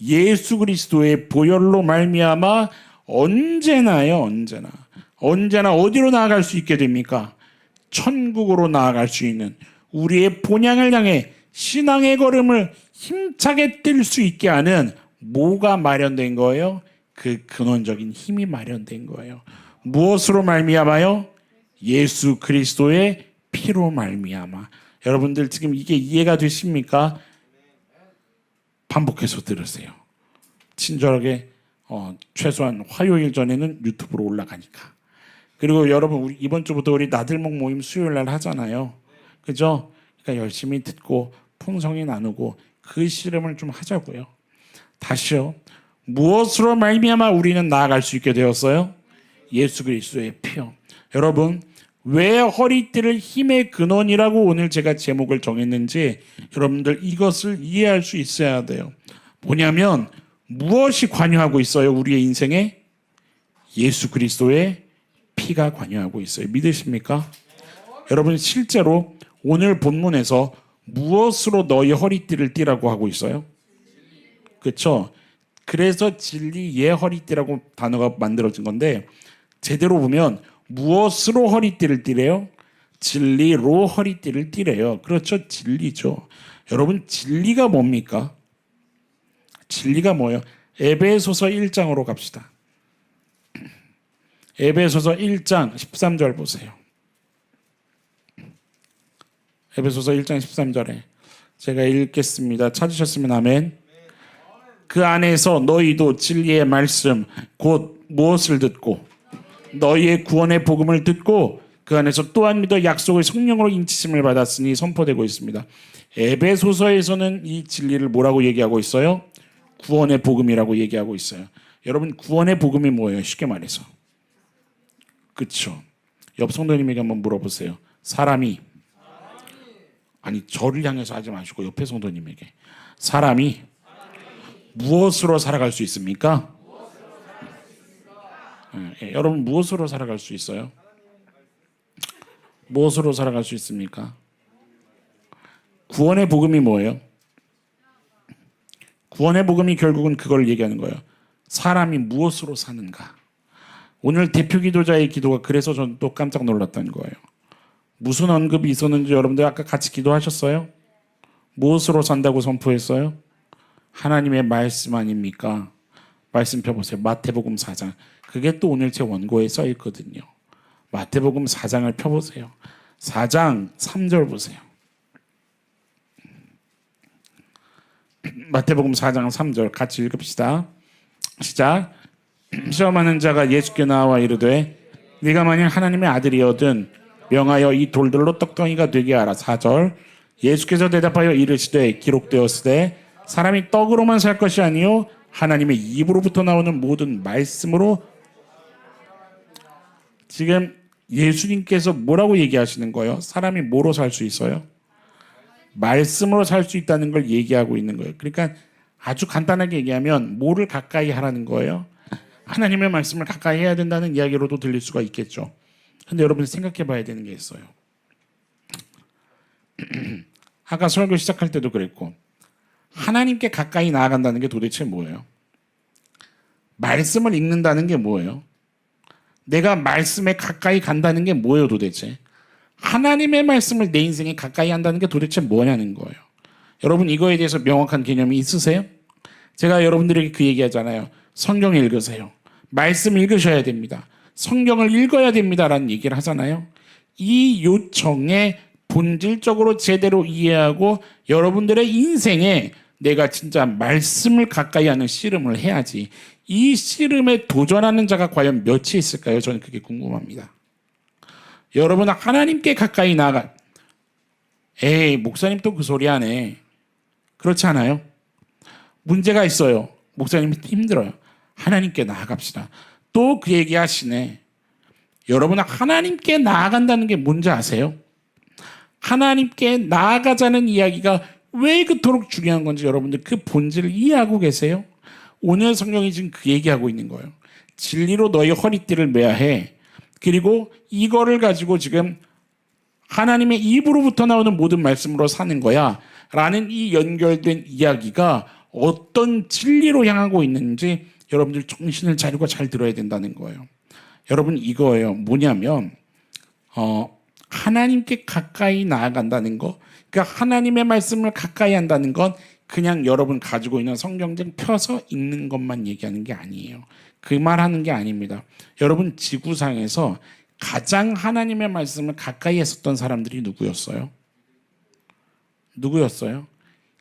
예수 그리스도의 보혈로 말미암아 언제나 어디로 나아갈 수 있게 됩니까? 천국으로 나아갈 수 있는 우리의 본향을 향해 신앙의 걸음을 힘차게 뛸 수 있게 하는 뭐가 마련된 거예요? 그 근원적인 힘이 마련된 거예요. 무엇으로 말미암아요? 예수 그리스도의 피로 말미암아. 여러분들 지금 이게 이해가 되십니까? 반복해서 들으세요. 친절하게 최소한 화요일 전에는 유튜브로 올라가니까. 그리고 여러분 우리 이번 주부터 우리 나들목 모임 수요일 날 하잖아요. 그죠? 그러니까 열심히 듣고 풍성히 나누고 그 씨름을 좀 하자고요. 다시요. 무엇으로 말미암아 우리는 나아갈 수 있게 되었어요? 예수 그리스도의 피요. 여러분, 왜 허리띠를 힘의 근원이라고 오늘 제가 제목을 정했는지 여러분들 이것을 이해할 수 있어야 돼요. 뭐냐면 무엇이 관여하고 있어요? 우리의 인생에 예수 그리스도의 피가 관여하고 있어요. 믿으십니까? 여러분, 실제로 오늘 본문에서 무엇으로 너희 허리띠를 띠라고 하고 있어요? 그렇죠? 그래서 진리의 허리띠라고 단어가 만들어진 건데, 제대로 보면 무엇으로 허리띠를 띠래요? 진리로 허리띠를 띠래요. 그렇죠? 진리죠. 여러분, 진리가 뭡니까? 진리가 뭐예요? 에베소서 1장으로 갑시다. 에베소서 1장 13절 보세요. 에베소서 1장 13절에 제가 읽겠습니다. 찾으셨으면 아멘. 그 안에서 너희도 진리의 말씀 곧 무엇을 듣고 너희의 구원의 복음을 듣고 그 안에서 또한 믿어 약속의 성령으로 인치심을 받았으니 선포되고 있습니다. 에베소서에서는 이 진리를 뭐라고 얘기하고 있어요? 구원의 복음이라고 얘기하고 있어요. 여러분, 구원의 복음이 뭐예요? 쉽게 말해서. 그렇죠. 옆 성도님에게 한번 물어보세요. 사람이 아니 저를 향해서 하지 마시고 옆에 성도님에게 사람이 무엇으로 살아갈 수 있습니까? 여러분, 무엇으로 살아갈 수 있어요? 무엇으로 살아갈 수 있습니까? 구원의 복음이 뭐예요? 구원의 복음이 결국은 그걸 얘기하는 거예요. 사람이 무엇으로 사는가? 오늘 대표 기도자의 기도가 그래서 저는 또 깜짝 놀랐던 거예요. 무슨 언급이 있었는지 여러분들 아까 같이 기도하셨어요? 무엇으로 산다고 선포했어요? 하나님의 말씀 아닙니까? 말씀 펴보세요. 마태복음 4장. 그게 또 오늘 제 원고에 써 있거든요. 마태복음 4장을 펴보세요. 4장 3절 보세요. 마태복음 4장 3절 같이 읽읍시다. 시작. 시험하는 자가 예수께 나와 이르되 네가 만일 하나님의 아들이거든 명하여 이 돌들로 떡덩이가 되게 하라. 4절. 예수께서 대답하여 이르시되 기록되었으되 사람이 떡으로만 살 것이 아니요 하나님의 입으로부터 나오는 모든 말씀으로. 지금 예수님께서 뭐라고 얘기하시는 거예요? 사람이 뭐로 살 수 있어요? 말씀으로 살 수 있다는 걸 얘기하고 있는 거예요. 그러니까 아주 간단하게 얘기하면 뭐를 가까이 하라는 거예요? 하나님의 말씀을 가까이 해야 된다는 이야기로도 들릴 수가 있겠죠. 근데 여러분 생각해 봐야 되는 게 있어요. 아까 설교 시작할 때도 그랬고 하나님께 가까이 나아간다는 게 도대체 뭐예요? 말씀을 읽는다는 게 뭐예요? 내가 말씀에 가까이 간다는 게 뭐예요 도대체? 하나님의 말씀을 내 인생에 가까이 한다는 게 도대체 뭐냐는 거예요. 여러분 이거에 대해서 명확한 개념이 있으세요? 제가 여러분들에게 그 얘기하잖아요. 성경 읽으세요. 말씀 읽으셔야 됩니다. 성경을 읽어야 됩니다라는 얘기를 하잖아요. 이 요청에 본질적으로 제대로 이해하고 여러분들의 인생에 내가 진짜 말씀을 가까이 하는 씨름을 해야지. 이 씨름에 도전하는 자가 과연 몇이 있을까요? 저는 그게 궁금합니다. 여러분 하나님께 가까이 나가. 에이 목사님 또 그 소리 하네. 그렇지 않아요? 문제가 있어요. 목사님 힘들어요. 하나님께 나아갑시다. 또 그 얘기 하시네. 여러분 하나님께 나아간다는 게 뭔지 아세요? 하나님께 나아가자는 이야기가 왜 그토록 중요한 건지 여러분들 그 본질을 이해하고 계세요? 오늘 성경이 지금 그 얘기하고 있는 거예요. 진리로 너희 허리띠를 매야 해. 그리고 이거를 가지고 지금 하나님의 입으로부터 나오는 모든 말씀으로 사는 거야 라는 이 연결된 이야기가 어떤 진리로 향하고 있는지 여러분들 정신을 차리고 잘 들어야 된다는 거예요. 여러분 이거예요. 뭐냐면 하나님께 가까이 나아간다는 거, 그러니까 하나님의 말씀을 가까이 한다는 건 그냥 여러분 가지고 있는 성경책 펴서 읽는 것만 얘기하는 게 아니에요. 그 말하는 게 아닙니다. 여러분 지구상에서 가장 하나님의 말씀을 가까이 했었던 사람들이 누구였어요? 누구였어요?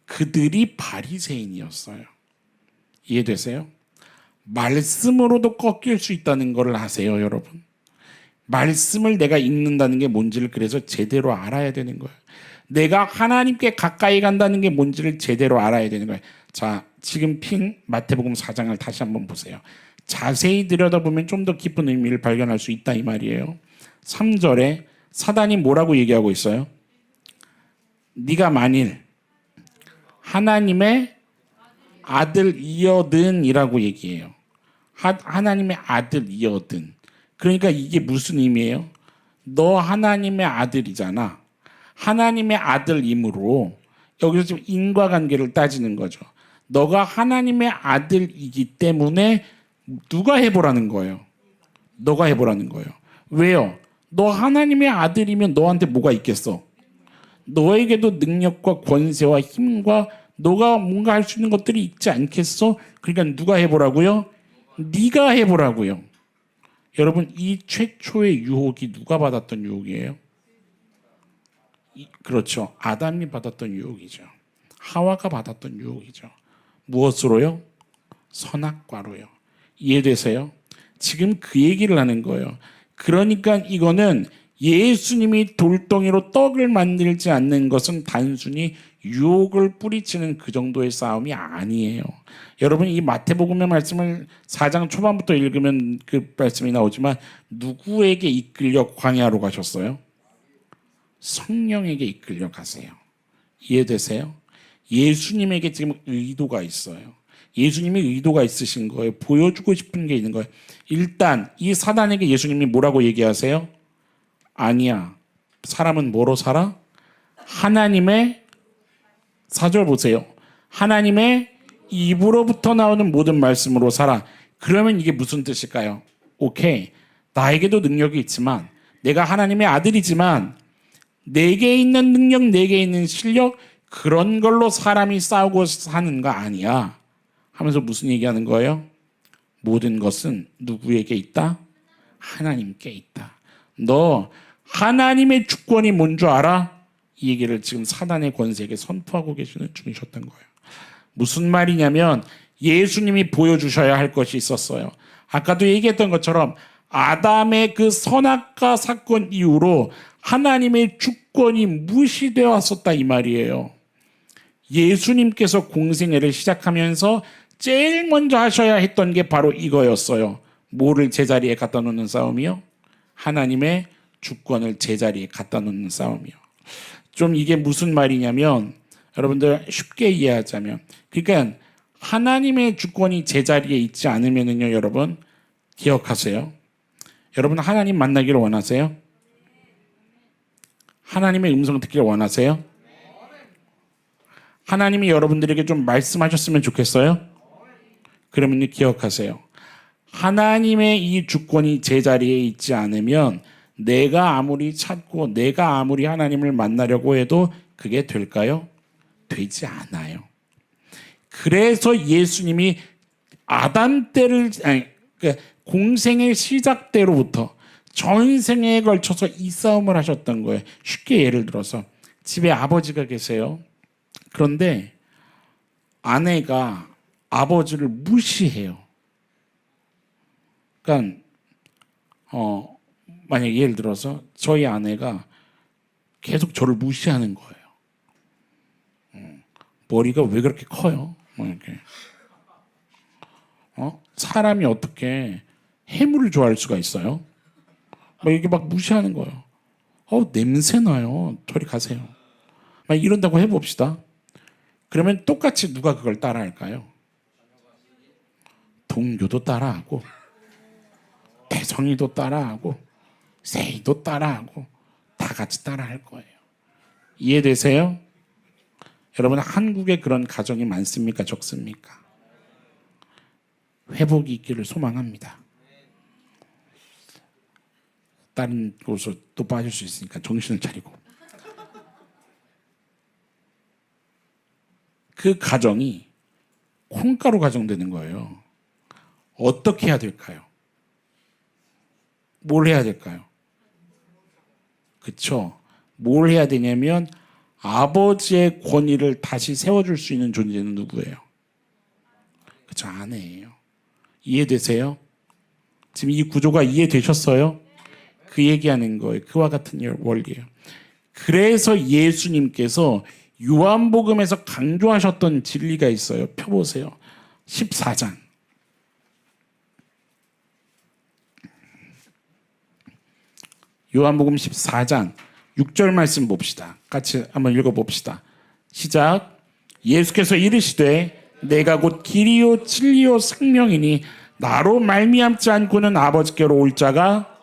그들이 바리새인이었어요. 이해되세요? 말씀으로도 꺾일 수 있다는 걸 아세요, 여러분? 말씀을 내가 읽는다는 게 뭔지를 그래서 제대로 알아야 되는 거예요. 내가 하나님께 가까이 간다는 게 뭔지를 제대로 알아야 되는 거예요. 자, 지금 핀 마태복음 4장을 다시 한번 보세요. 자세히 들여다보면 좀 더 깊은 의미를 발견할 수 있다 이 말이에요. 3절에 사단이 뭐라고 얘기하고 있어요? 네가 만일 하나님의 아들이여든 이라고 얘기해요. 하나님의 아들이여든. 그러니까 이게 무슨 의미예요? 너 하나님의 아들이잖아. 하나님의 아들이므로 여기서 지금 인과관계를 따지는 거죠. 너가 하나님의 아들이기 때문에 누가 해보라는 거예요? 너가 해보라는 거예요. 왜요? 너 하나님의 아들이면 너한테 뭐가 있겠어? 너에게도 능력과 권세와 힘과 너가 뭔가 할 수 있는 것들이 있지 않겠어? 그러니까 누가 해보라고요? 네가 해보라고요. 여러분, 이 최초의 유혹이 누가 받았던 유혹이에요? 그렇죠. 아담이 받았던 유혹이죠. 하와가 받았던 유혹이죠. 무엇으로요? 선악과로요. 이해되세요? 지금 그 얘기를 하는 거예요. 그러니까 이거는 예수님이 돌덩이로 떡을 만들지 않는 것은 단순히 유혹을 뿌리치는 그 정도의 싸움이 아니에요. 여러분, 이 마태복음의 말씀을 4장 초반부터 읽으면 그 말씀이 나오지만 누구에게 이끌려 광야로 가셨어요? 성령에게 이끌려 가세요. 이해되세요? 예수님에게 지금 의도가 있어요. 예수님이 의도가 있으신 거예요. 보여주고 싶은 게 있는 거예요. 일단 이 사단에게 예수님이 뭐라고 얘기하세요? 아니야. 사람은 뭐로 살아? 하나님의 4절 보세요. 하나님의 입으로부터 나오는 모든 말씀으로 살아. 그러면 이게 무슨 뜻일까요? 오케이. 나에게도 능력이 있지만 내가 하나님의 아들이지만 내게 있는 능력, 내게 있는 실력 그런 걸로 사람이 싸우고 사는 거 아니야. 하면서 무슨 얘기하는 거예요? 모든 것은 누구에게 있다? 하나님께 있다. 너 하나님의 주권이 뭔 줄 알아? 이 얘기를 지금 사단의 권세에게 선포하고 계시는 중이셨던 거예요. 무슨 말이냐면 예수님이 보여주셔야 할 것이 있었어요. 아까도 얘기했던 것처럼 아담의 그 선악과 사건 이후로 하나님의 주권이 무시되어 왔었다 이 말이에요. 예수님께서 공생애를 시작하면서 제일 먼저 하셔야 했던 게 바로 이거였어요. 뭐를 제자리에 갖다 놓는 싸움이요? 하나님의 주권을 제자리에 갖다 놓는 싸움이요. 좀 이게 무슨 말이냐면 여러분들 쉽게 이해하자면 그러니까 하나님의 주권이 제자리에 있지 않으면은요 여러분 기억하세요. 여러분 하나님 만나기를 원하세요? 하나님의 음성 듣기를 원하세요? 하나님이 여러분들에게 좀 말씀하셨으면 좋겠어요? 그러면 기억하세요. 하나님의 이 주권이 제자리에 있지 않으면 내가 아무리 찾고 내가 아무리 하나님을 만나려고 해도 그게 될까요? 되지 않아요. 그래서 예수님이 아담 때를 공생의 시작 때로부터 전생에 걸쳐서 이 싸움을 하셨던 거예요. 쉽게 예를 들어서 집에 아버지가 계세요. 그런데 아내가 아버지를 무시해요. 그러니까 만약 예를 들어서 저희 아내가 계속 저를 무시하는 거예요. 머리가 왜 그렇게 커요? 뭐 이렇게. 사람이 어떻게 해물을 좋아할 수가 있어요? 막 이렇게 막 무시하는 거예요. 냄새 나요. 저리 가세요. 막 이런다고 해봅시다. 그러면 똑같이 누가 그걸 따라할까요? 동교도 따라하고 대성이도 따라하고 세이도 따라하고 다 같이 따라할 거예요. 이해되세요? 여러분 한국에 그런 가정이 많습니까? 적습니까? 회복이 있기를 소망합니다. 다른 곳으로 또 빠질 수 있으니까 정신을 차리고. 그 가정이 콩가루 가정 되는 거예요. 어떻게 해야 될까요? 뭘 해야 될까요? 그쵸? 뭘 해야 되냐면 아버지의 권위를 다시 세워줄 수 있는 존재는 누구예요? 그쵸? 아내예요. 이해되세요? 지금 이 구조가 이해되셨어요? 그 얘기하는 거예요. 그와 같은 원리예요. 그래서 예수님께서 요한복음에서 강조하셨던 진리가 있어요. 펴보세요. 14장. 요한복음 14장 6절 말씀 봅시다. 같이 한번 읽어봅시다. 시작. 예수께서 이르시되 내가 곧 길이요 진리요 생명이니 나로 말미암지 않고는 아버지께로 올 자가,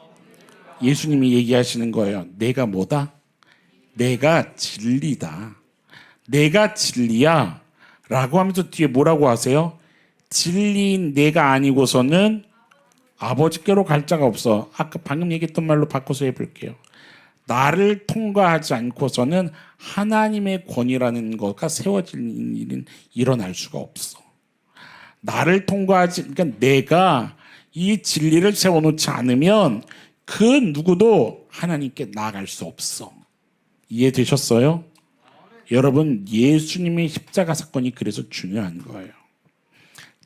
예수님이 얘기하시는 거예요. 내가 뭐다? 내가 진리다. 내가 진리야 라고 하면서 뒤에 뭐라고 하세요? 진리인 내가 아니고서는 아버지께로 갈 자가 없어. 아까 방금 얘기했던 말로 바꿔서 해볼게요. 나를 통과하지 않고서는 하나님의 권위라는 것가 세워지는 일은 일어날 수가 없어. 나를 통과하지, 그러니까 내가 이 진리를 세워놓지 않으면 그 누구도 하나님께 나아갈 수 없어. 이해되셨어요? 여러분, 예수님의 십자가 사건이 그래서 중요한 거예요.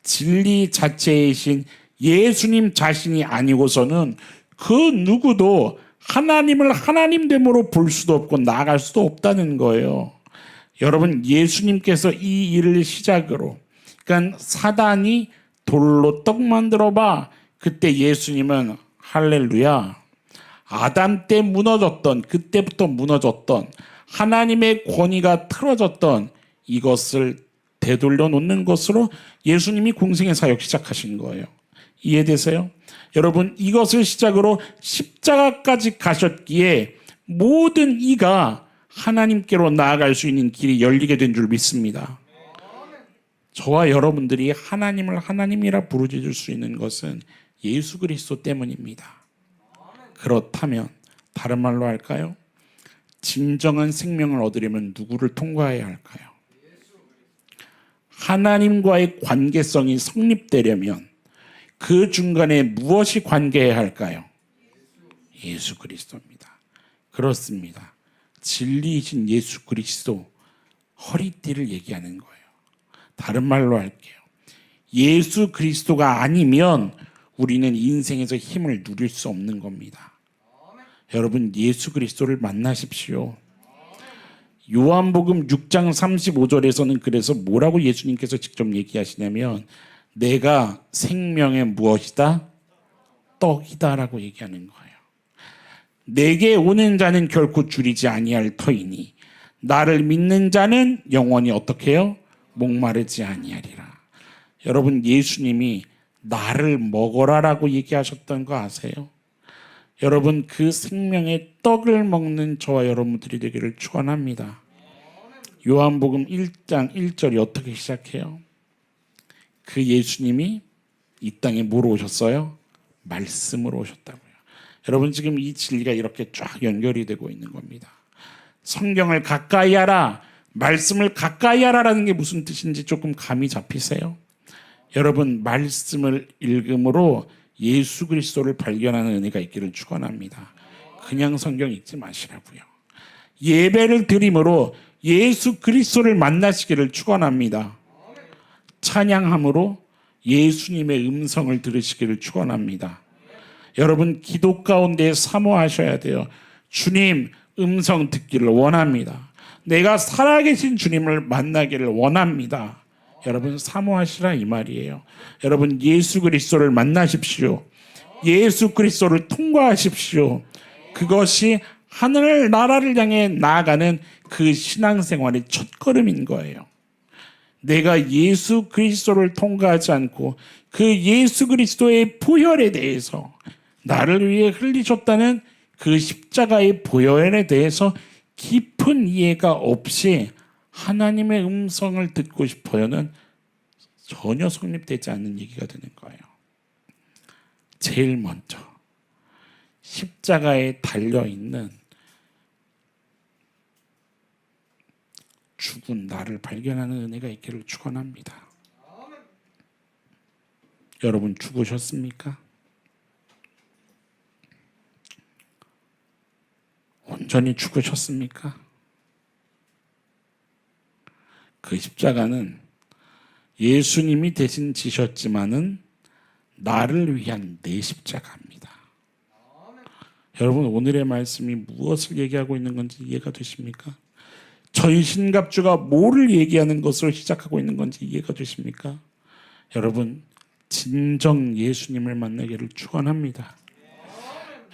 진리 자체이신 예수님 자신이 아니고서는 그 누구도 하나님을 하나님됨으로 볼 수도 없고 나아갈 수도 없다는 거예요. 여러분, 예수님께서 이 일을 시작으로, 그러니까 사단이 돌로 떡 만들어 봐. 그때 예수님은 할렐루야. 아담 때 무너졌던, 그때부터 무너졌던 하나님의 권위가 틀어졌던 이것을 되돌려 놓는 것으로 예수님이 공생의 사역 시작하신 거예요. 이해되세요? 여러분, 이것을 시작으로 십자가까지 가셨기에 모든 이가 하나님께로 나아갈 수 있는 길이 열리게 된 줄 믿습니다. 저와 여러분들이 하나님을 하나님이라 부르짖을 수 있는 것은 예수 그리스도 때문입니다. 그렇다면 다른 말로 할까요? 진정한 생명을 얻으려면 누구를 통과해야 할까요? 하나님과의 관계성이 성립되려면 그 중간에 무엇이 관계해야 할까요? 예수 그리스도입니다. 그렇습니다. 진리이신 예수 그리스도, 허리띠를 얘기하는 거예요. 다른 말로 할게요. 예수 그리스도가 아니면 우리는 인생에서 힘을 누릴 수 없는 겁니다. 여러분, 예수 그리스도를 만나십시오. 요한복음 6장 35절에서는 그래서 뭐라고 예수님께서 직접 얘기하시냐면 내가 생명의 무엇이다? 떡이다 라고 얘기하는 거예요. 내게 오는 자는 결코 줄이지 아니할 터이니 나를 믿는 자는 영원히 어떻게 해요? 목마르지 아니하리라. 여러분, 예수님이 나를 먹어라 라고 얘기하셨던 거 아세요? 여러분, 그 생명의 떡을 먹는 저와 여러분들이 되기를 축원합니다. 요한복음 1장 1절이 어떻게 시작해요? 그 예수님이 이 땅에 뭐로 오셨어요? 말씀으로 오셨다고요. 여러분, 지금 이 진리가 이렇게 쫙 연결이 되고 있는 겁니다. 성경을 가까이 하라, 말씀을 가까이 하라라는 게 무슨 뜻인지 조금 감이 잡히세요? 여러분, 말씀을 읽음으로 예수 그리스도를 발견하는 은혜가 있기를 축원합니다. 그냥 성경 읽지 마시라고요. 예배를 드림으로 예수 그리스도를 만나시기를 축원합니다. 찬양함으로 예수님의 음성을 들으시기를 축원합니다. 여러분, 기도 가운데 사모하셔야 돼요. 주님 음성 듣기를 원합니다. 내가 살아계신 주님을 만나기를 원합니다. 여러분, 사모하시라 이 말이에요. 여러분, 예수 그리스도를 만나십시오. 예수 그리스도를 통과하십시오. 그것이 하늘 나라를 향해 나아가는 그 신앙생활의 첫걸음인 거예요. 내가 예수 그리스도를 통과하지 않고 그 예수 그리스도의 보혈에 대해서, 나를 위해 흘리셨다는 그 십자가의 보혈에 대해서 깊은 이해가 없이 하나님의 음성을 듣고 싶어요는 전혀 성립되지 않는 얘기가 되는 거예요. 제일 먼저 십자가에 달려있는 죽은 나를 발견하는 은혜가 있기를 축원합니다. 여러분, 죽으셨습니까? 온전히 죽으셨습니까? 그 십자가는 예수님이 대신 지셨지만은 나를 위한 내 십자가입니다. 여러분, 오늘의 말씀이 무엇을 얘기하고 있는 건지 이해가 되십니까? 전신갑주가 뭐를 얘기하는 것으로 시작하고 있는 건지 이해가 되십니까? 여러분, 진정 예수님을 만나기를 축원합니다.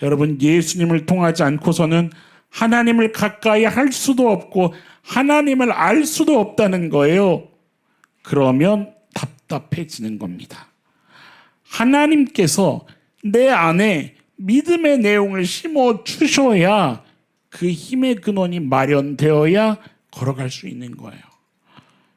여러분, 예수님을 통하지 않고서는 하나님을 가까이 할 수도 없고 하나님을 알 수도 없다는 거예요. 그러면 답답해지는 겁니다. 하나님께서 내 안에 믿음의 내용을 심어 주셔야 그 힘의 근원이 마련되어야 걸어갈 수 있는 거예요.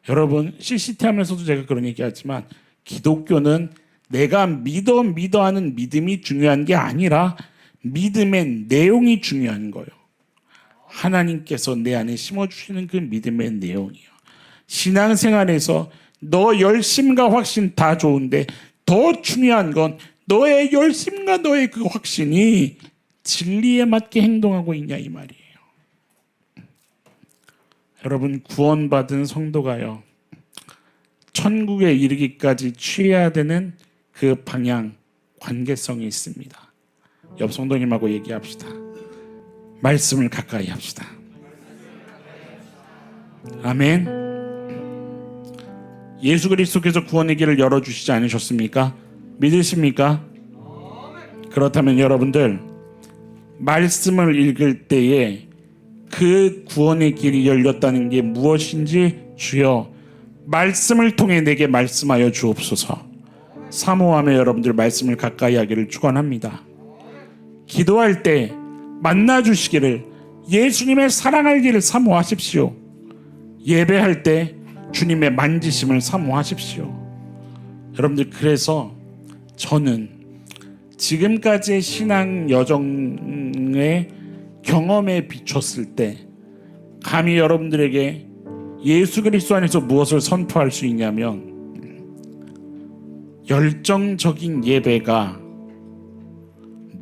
여러분, CCT 하면서도 제가 그런 얘기하지만 기독교는 내가 믿어 하는 믿음이 중요한 게 아니라 믿음의 내용이 중요한 거예요. 하나님께서 내 안에 심어주시는 그 믿음의 내용이요. 신앙생활에서 너 열심과 확신 다 좋은데 더 중요한 건 너의 열심과 너의 그 확신이 진리에 맞게 행동하고 있냐 이 말이에요. 여러분, 구원받은 성도가요, 천국에 이르기까지 취해야 되는 그 방향, 관계성이 있습니다. 옆 성도님하고 얘기합시다. 말씀을 가까이 합시다. 아멘. 예수 그리스도께서 구원의 길을 열어주시지 않으셨습니까? 믿으십니까? 그렇다면 여러분들, 말씀을 읽을 때에 그 구원의 길이 열렸다는 게 무엇인지 주여 말씀을 통해 내게 말씀하여 주옵소서. 사모하며 여러분들 말씀을 가까이 하기를 축원합니다. 기도할 때 만나주시기를, 예수님의 사랑할 길을 사모하십시오. 예배할 때 주님의 만지심을 사모하십시오. 여러분들, 그래서 저는 지금까지의 신앙 여정의 경험에 비췄을 때 감히 여러분들에게 예수 그리스도 안에서 무엇을 선포할 수 있냐면, 열정적인 예배가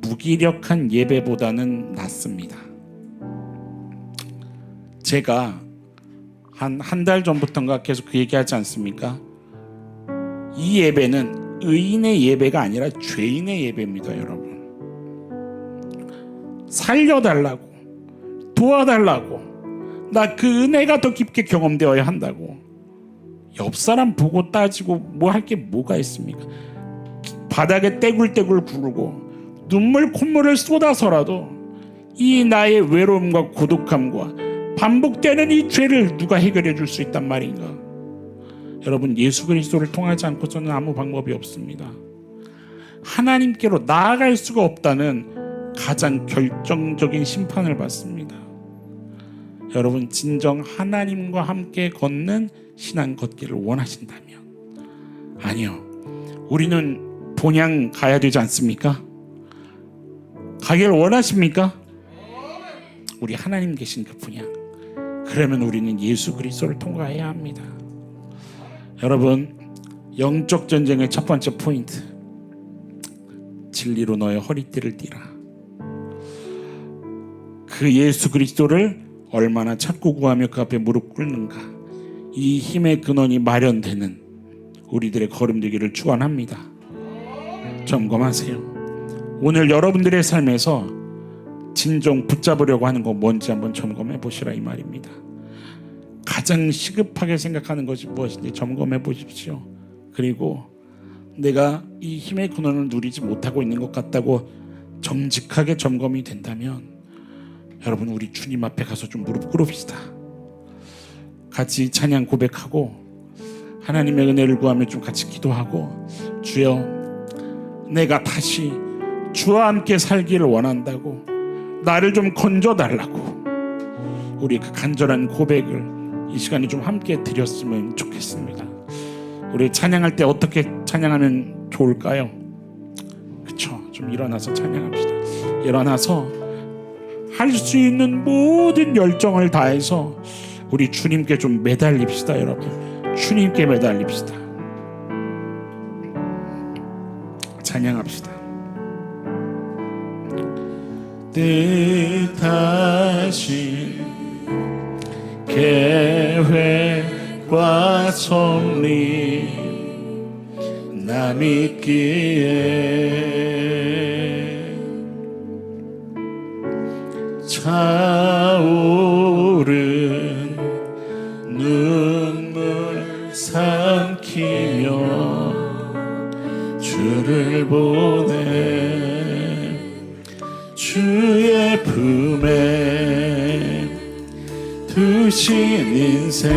무기력한 예배보다는 낫습니다. 제가 한 달 전부터인가 계속 그 얘기하지 않습니까? 이 예배는 의인의 예배가 아니라 죄인의 예배입니다. 여러분, 살려달라고, 도와달라고, 나 그 은혜가 더 깊게 경험되어야 한다고. 옆 사람 보고 따지고 뭐 할 게 뭐가 있습니까? 바닥에 떼굴떼굴 구르고 눈물 콧물을 쏟아서라도 이 나의 외로움과 고독함과 반복되는 이 죄를 누가 해결해 줄 수 있단 말인가? 여러분, 예수 그리스도를 통하지 않고서는 아무 방법이 없습니다. 하나님께로 나아갈 수가 없다는 가장 결정적인 심판을 받습니다. 여러분, 진정 하나님과 함께 걷는 신앙 걷기를 원하신다면, 아니요, 우리는 본향 가야 되지 않습니까? 가기를 원하십니까? 우리 하나님 계신 그 본향, 그러면 우리는 예수 그리스도를 통과해야 합니다. 여러분, 영적 전쟁의 첫 번째 포인트, 진리로 너의 허리띠를 띠라. 그 예수 그리스도를 얼마나 찾고 구하며 그 앞에 무릎 꿇는가, 이 힘의 근원이 마련되는 우리들의 걸음 되기를 축원합니다. 점검하세요. 오늘 여러분들의 삶에서 진정 붙잡으려고 하는 거 뭔지 한번 점검해 보시라 이 말입니다. 가장 시급하게 생각하는 것이 무엇인지 점검해 보십시오. 그리고 내가 이 힘의 근원을 누리지 못하고 있는 것 같다고 정직하게 점검이 된다면, 여러분, 우리 주님 앞에 가서 좀 무릎 꿇읍시다. 같이 찬양 고백하고 하나님의 은혜를 구하며 좀 같이 기도하고, 주여, 내가 다시 주와 함께 살기를 원한다고, 나를 좀 건져달라고, 우리 그 간절한 고백을 이 시간에 좀 함께 드렸으면 좋겠습니다. 우리 찬양할 때 어떻게 찬양하면 좋을까요? 그쵸? 좀 일어나서 찬양합시다. 일어나서 할 수 있는 모든 열정을 다해서 우리 주님께 좀 매달립시다. 여러분, 주님께 매달립시다. 찬양합시다. 뜻하신 계획과 섭리 나 믿기에 차오른 눈물 삼키며 주를 보내 주의 품에 두신 인생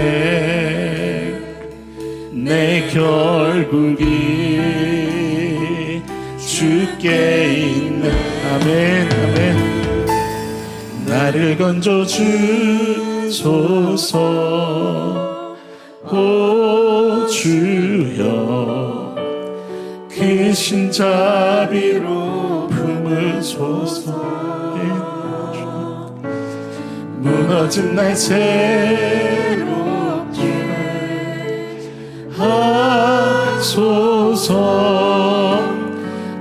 내 결국이 주께 있는 아멘 아멘 나를 건져 주소서 오 주여 그 신자비로 품으소서 무너진 날 새롭게 하소서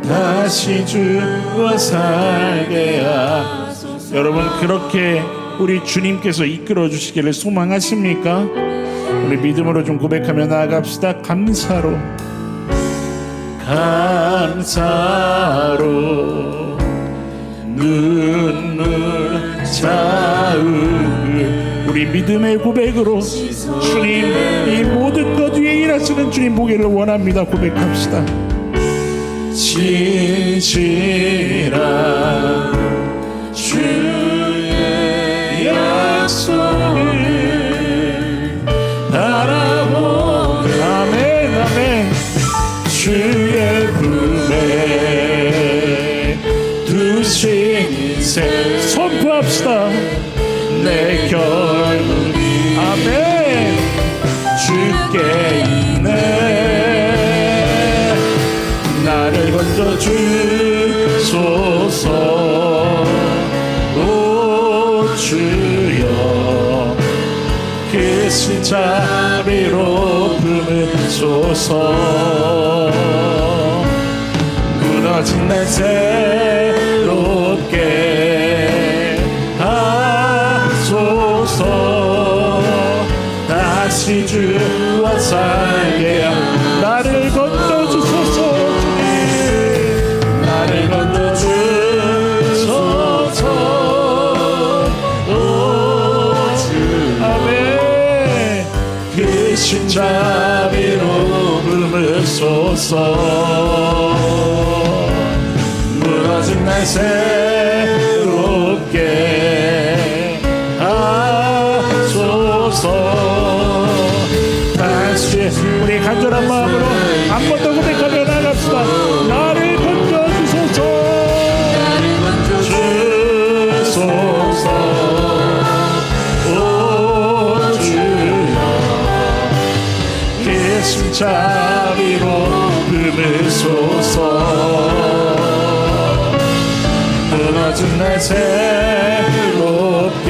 다시 주와 살게 하소서. 여러분 그렇게 우리 주님께서 이끌어 주시기를 소망하십니까? 우리 믿음으로 좀 고백하며 나아갑시다. 감사로 눈물 자을 우리 믿음의 고백으로 주님 이 모든 것 위에 일하시는 주님 보기를 원합니다. 고백합시다. 진실한 주의 약속을 바라보네 아멘 아멘 주의 품에 두신 인생 선포합시다. 내 결국이 아멘 주께 있네 나를 건져 주소서 오 주여 그 신자비로 품으소서 무너진 날 새롭게 하소서 다시 주와 살게 나를 건져주소서 주님 나를 건져주소서 오 주 아멘 그 신자비로 품으소서 무너진 날 새롭게 하소서 다시 우리 간절한 마음으로 한 번 더 고백하며 나갑시다. 나를 건져주소서 주소서 오 주여 그 신자비로 품으소서 무너진 날 새롭게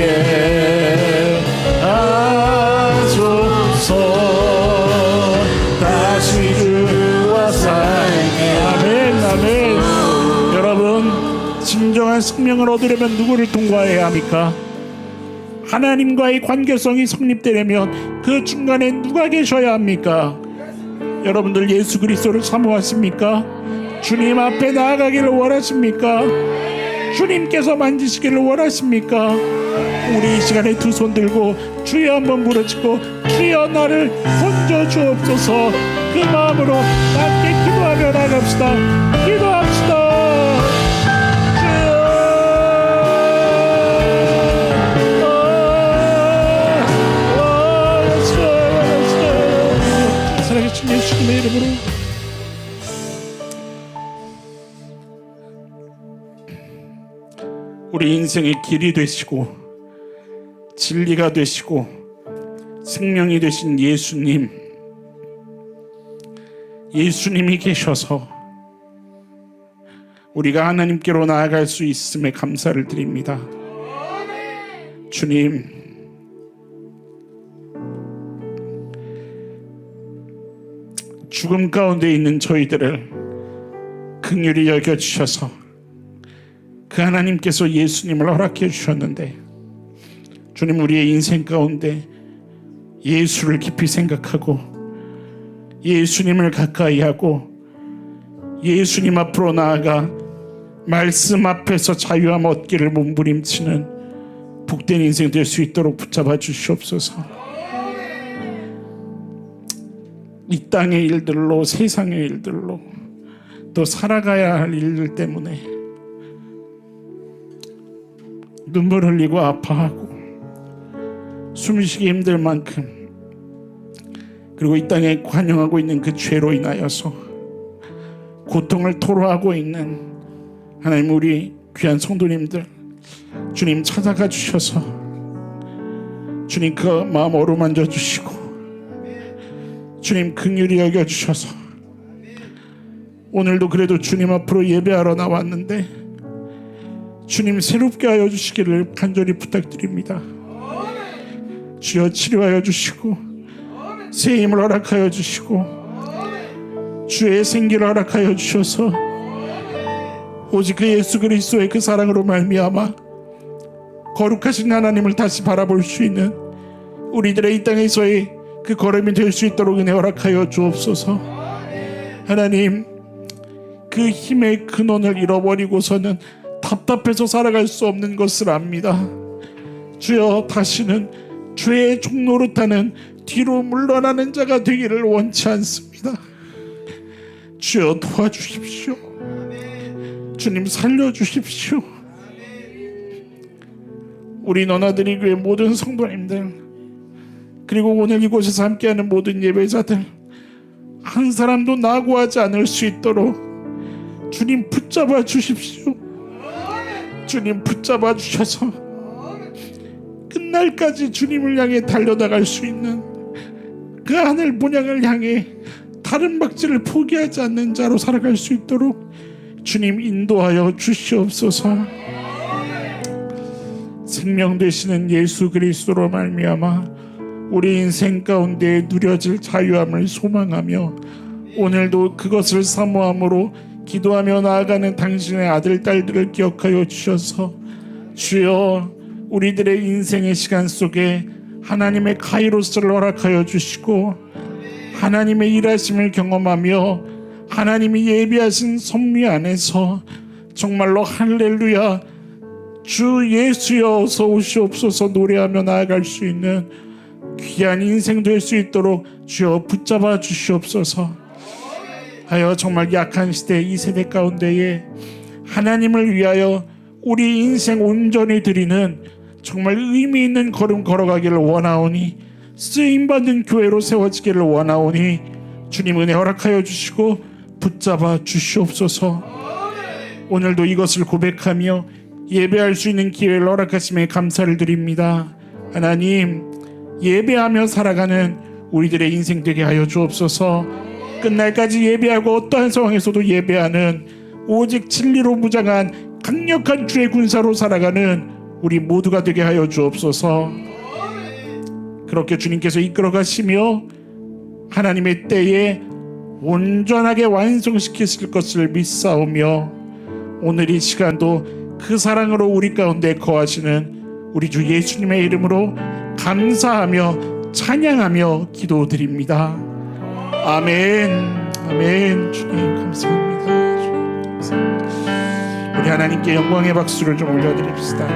하소서 다시 주와 살게 아멘 아멘 여러분 진정한 생명을 얻으려면 누구를 통과해야 합니까? 하나님과의 관계성이 성립되려면 그 중간에 누가 계셔야 합니까? 여러분들 예수 그리스도를 사모하십니까? 주님 앞에 나아가기를 원하십니까? 주님께서 만지시기를 원하십니까? 우리 이 시간에 두 손 들고 주여 한번 부르짖고 주여 나를 건져 주옵소서 그 마음으로 함께 기도하며 나갑시다. 기도합시다. 살아계신 예수님의 이름으로 우리 인생의 길이 되시고 진리가 되시고 생명이 되신 예수님이 계셔서 우리가 하나님께로 나아갈 수 있음에 감사를 드립니다. 주님 죽음 가운데 있는 저희들을 긍휼히 여겨주셔서 그 하나님께서 예수님을 허락해 주셨는데 주님 우리의 인생 가운데 예수를 깊이 생각하고 예수님을 가까이 하고 예수님 앞으로 나아가 말씀 앞에서 자유함 얻기를 몸부림치는 복된 인생 될 수 있도록 붙잡아 주시옵소서. 이 땅의 일들로, 세상의 일들로, 또 살아가야 할 일들 때문에 눈물 흘리고 아파하고 숨쉬기 힘들 만큼, 그리고 이 땅에 관영하고 있는 그 죄로 인하여서 고통을 토로하고 있는 하나님, 우리 귀한 성도님들 주님 찾아가 주셔서 주님 그 마음 어루만져 주시고 주님 긍휼히 여겨 주셔서 오늘도 그래도 주님 앞으로 예배하러 나왔는데 주님 새롭게 하여 주시기를 간절히 부탁드립니다. 주여 치료하여 주시고 새 힘을 허락하여 주시고 주의 생기를 허락하여 주셔서 오직 그 예수 그리스도의 그 사랑으로 말미암아 거룩하신 하나님을 다시 바라볼 수 있는 우리들의 이 땅에서의 그 걸음이 될 수 있도록 은혜 허락하여 주옵소서. 하나님, 그 힘의 근원을 잃어버리고서는 답답해서 살아갈 수 없는 것을 압니다. 주여, 다시는 주의 종노릇하는 뒤로 물러나는 자가 되기를 원치 않습니다. 주여 도와주십시오. 주님 살려주십시오. 우리 너나들이 교회 모든 성도님들, 그리고 오늘 이곳에서 함께하는 모든 예배자들 한 사람도 낙오하지 않을 수 있도록 주님 붙잡아 주십시오. 주님 붙잡아 주셔서 끝날까지 주님을 향해 달려나갈 수 있는 그 하늘 본향을 향해 다른 박질을 포기하지 않는 자로 살아갈 수 있도록 주님 인도하여 주시옵소서. 생명 되시는 예수 그리스도로 말미암아 우리 인생 가운데 누려질 자유함을 소망하며 오늘도 그것을 사모함으로 기도하며 나아가는 당신의 아들 딸들을 기억하여 주셔서 주여, 우리들의 인생의 시간 속에 하나님의 카이로스를 허락하여 주시고 하나님의 일하심을 경험하며 하나님이 예비하신 섭리 안에서 정말로 할렐루야 주 예수여 어서 오시옵소서 노래하며 나아갈 수 있는 귀한 인생 될 수 있도록 주여 붙잡아 주시옵소서. 하여 정말 약한 시대 이 세대 가운데에 하나님을 위하여 우리 인생 온전히 드리는 정말 의미 있는 걸음 걸어가기를 원하오니, 쓰임받은 교회로 세워지기를 원하오니 주님 은혜 허락하여 주시고 붙잡아 주시옵소서. 오늘도 이것을 고백하며 예배할 수 있는 기회를 허락하심에 감사를 드립니다. 하나님, 예배하며 살아가는 우리들의 인생 되게 하여 주옵소서. 끝날까지 예배하고 어떠한 상황에서도 예배하는 오직 진리로 무장한 강력한 주의 군사로 살아가는 우리 모두가 되게 하여 주옵소서. 그렇게 주님께서 이끌어 가시며 하나님의 때에 온전하게 완성시키실 것을 믿사오며 오늘 이 시간도 그 사랑으로 우리 가운데 거하시는 우리 주 예수님의 이름으로 감사하며 찬양하며 기도드립니다. 아멘. 아멘. 주님 감사합니다. 주님 감사합니다. 우리 하나님께 영광의 박수를 좀 올려드립시다.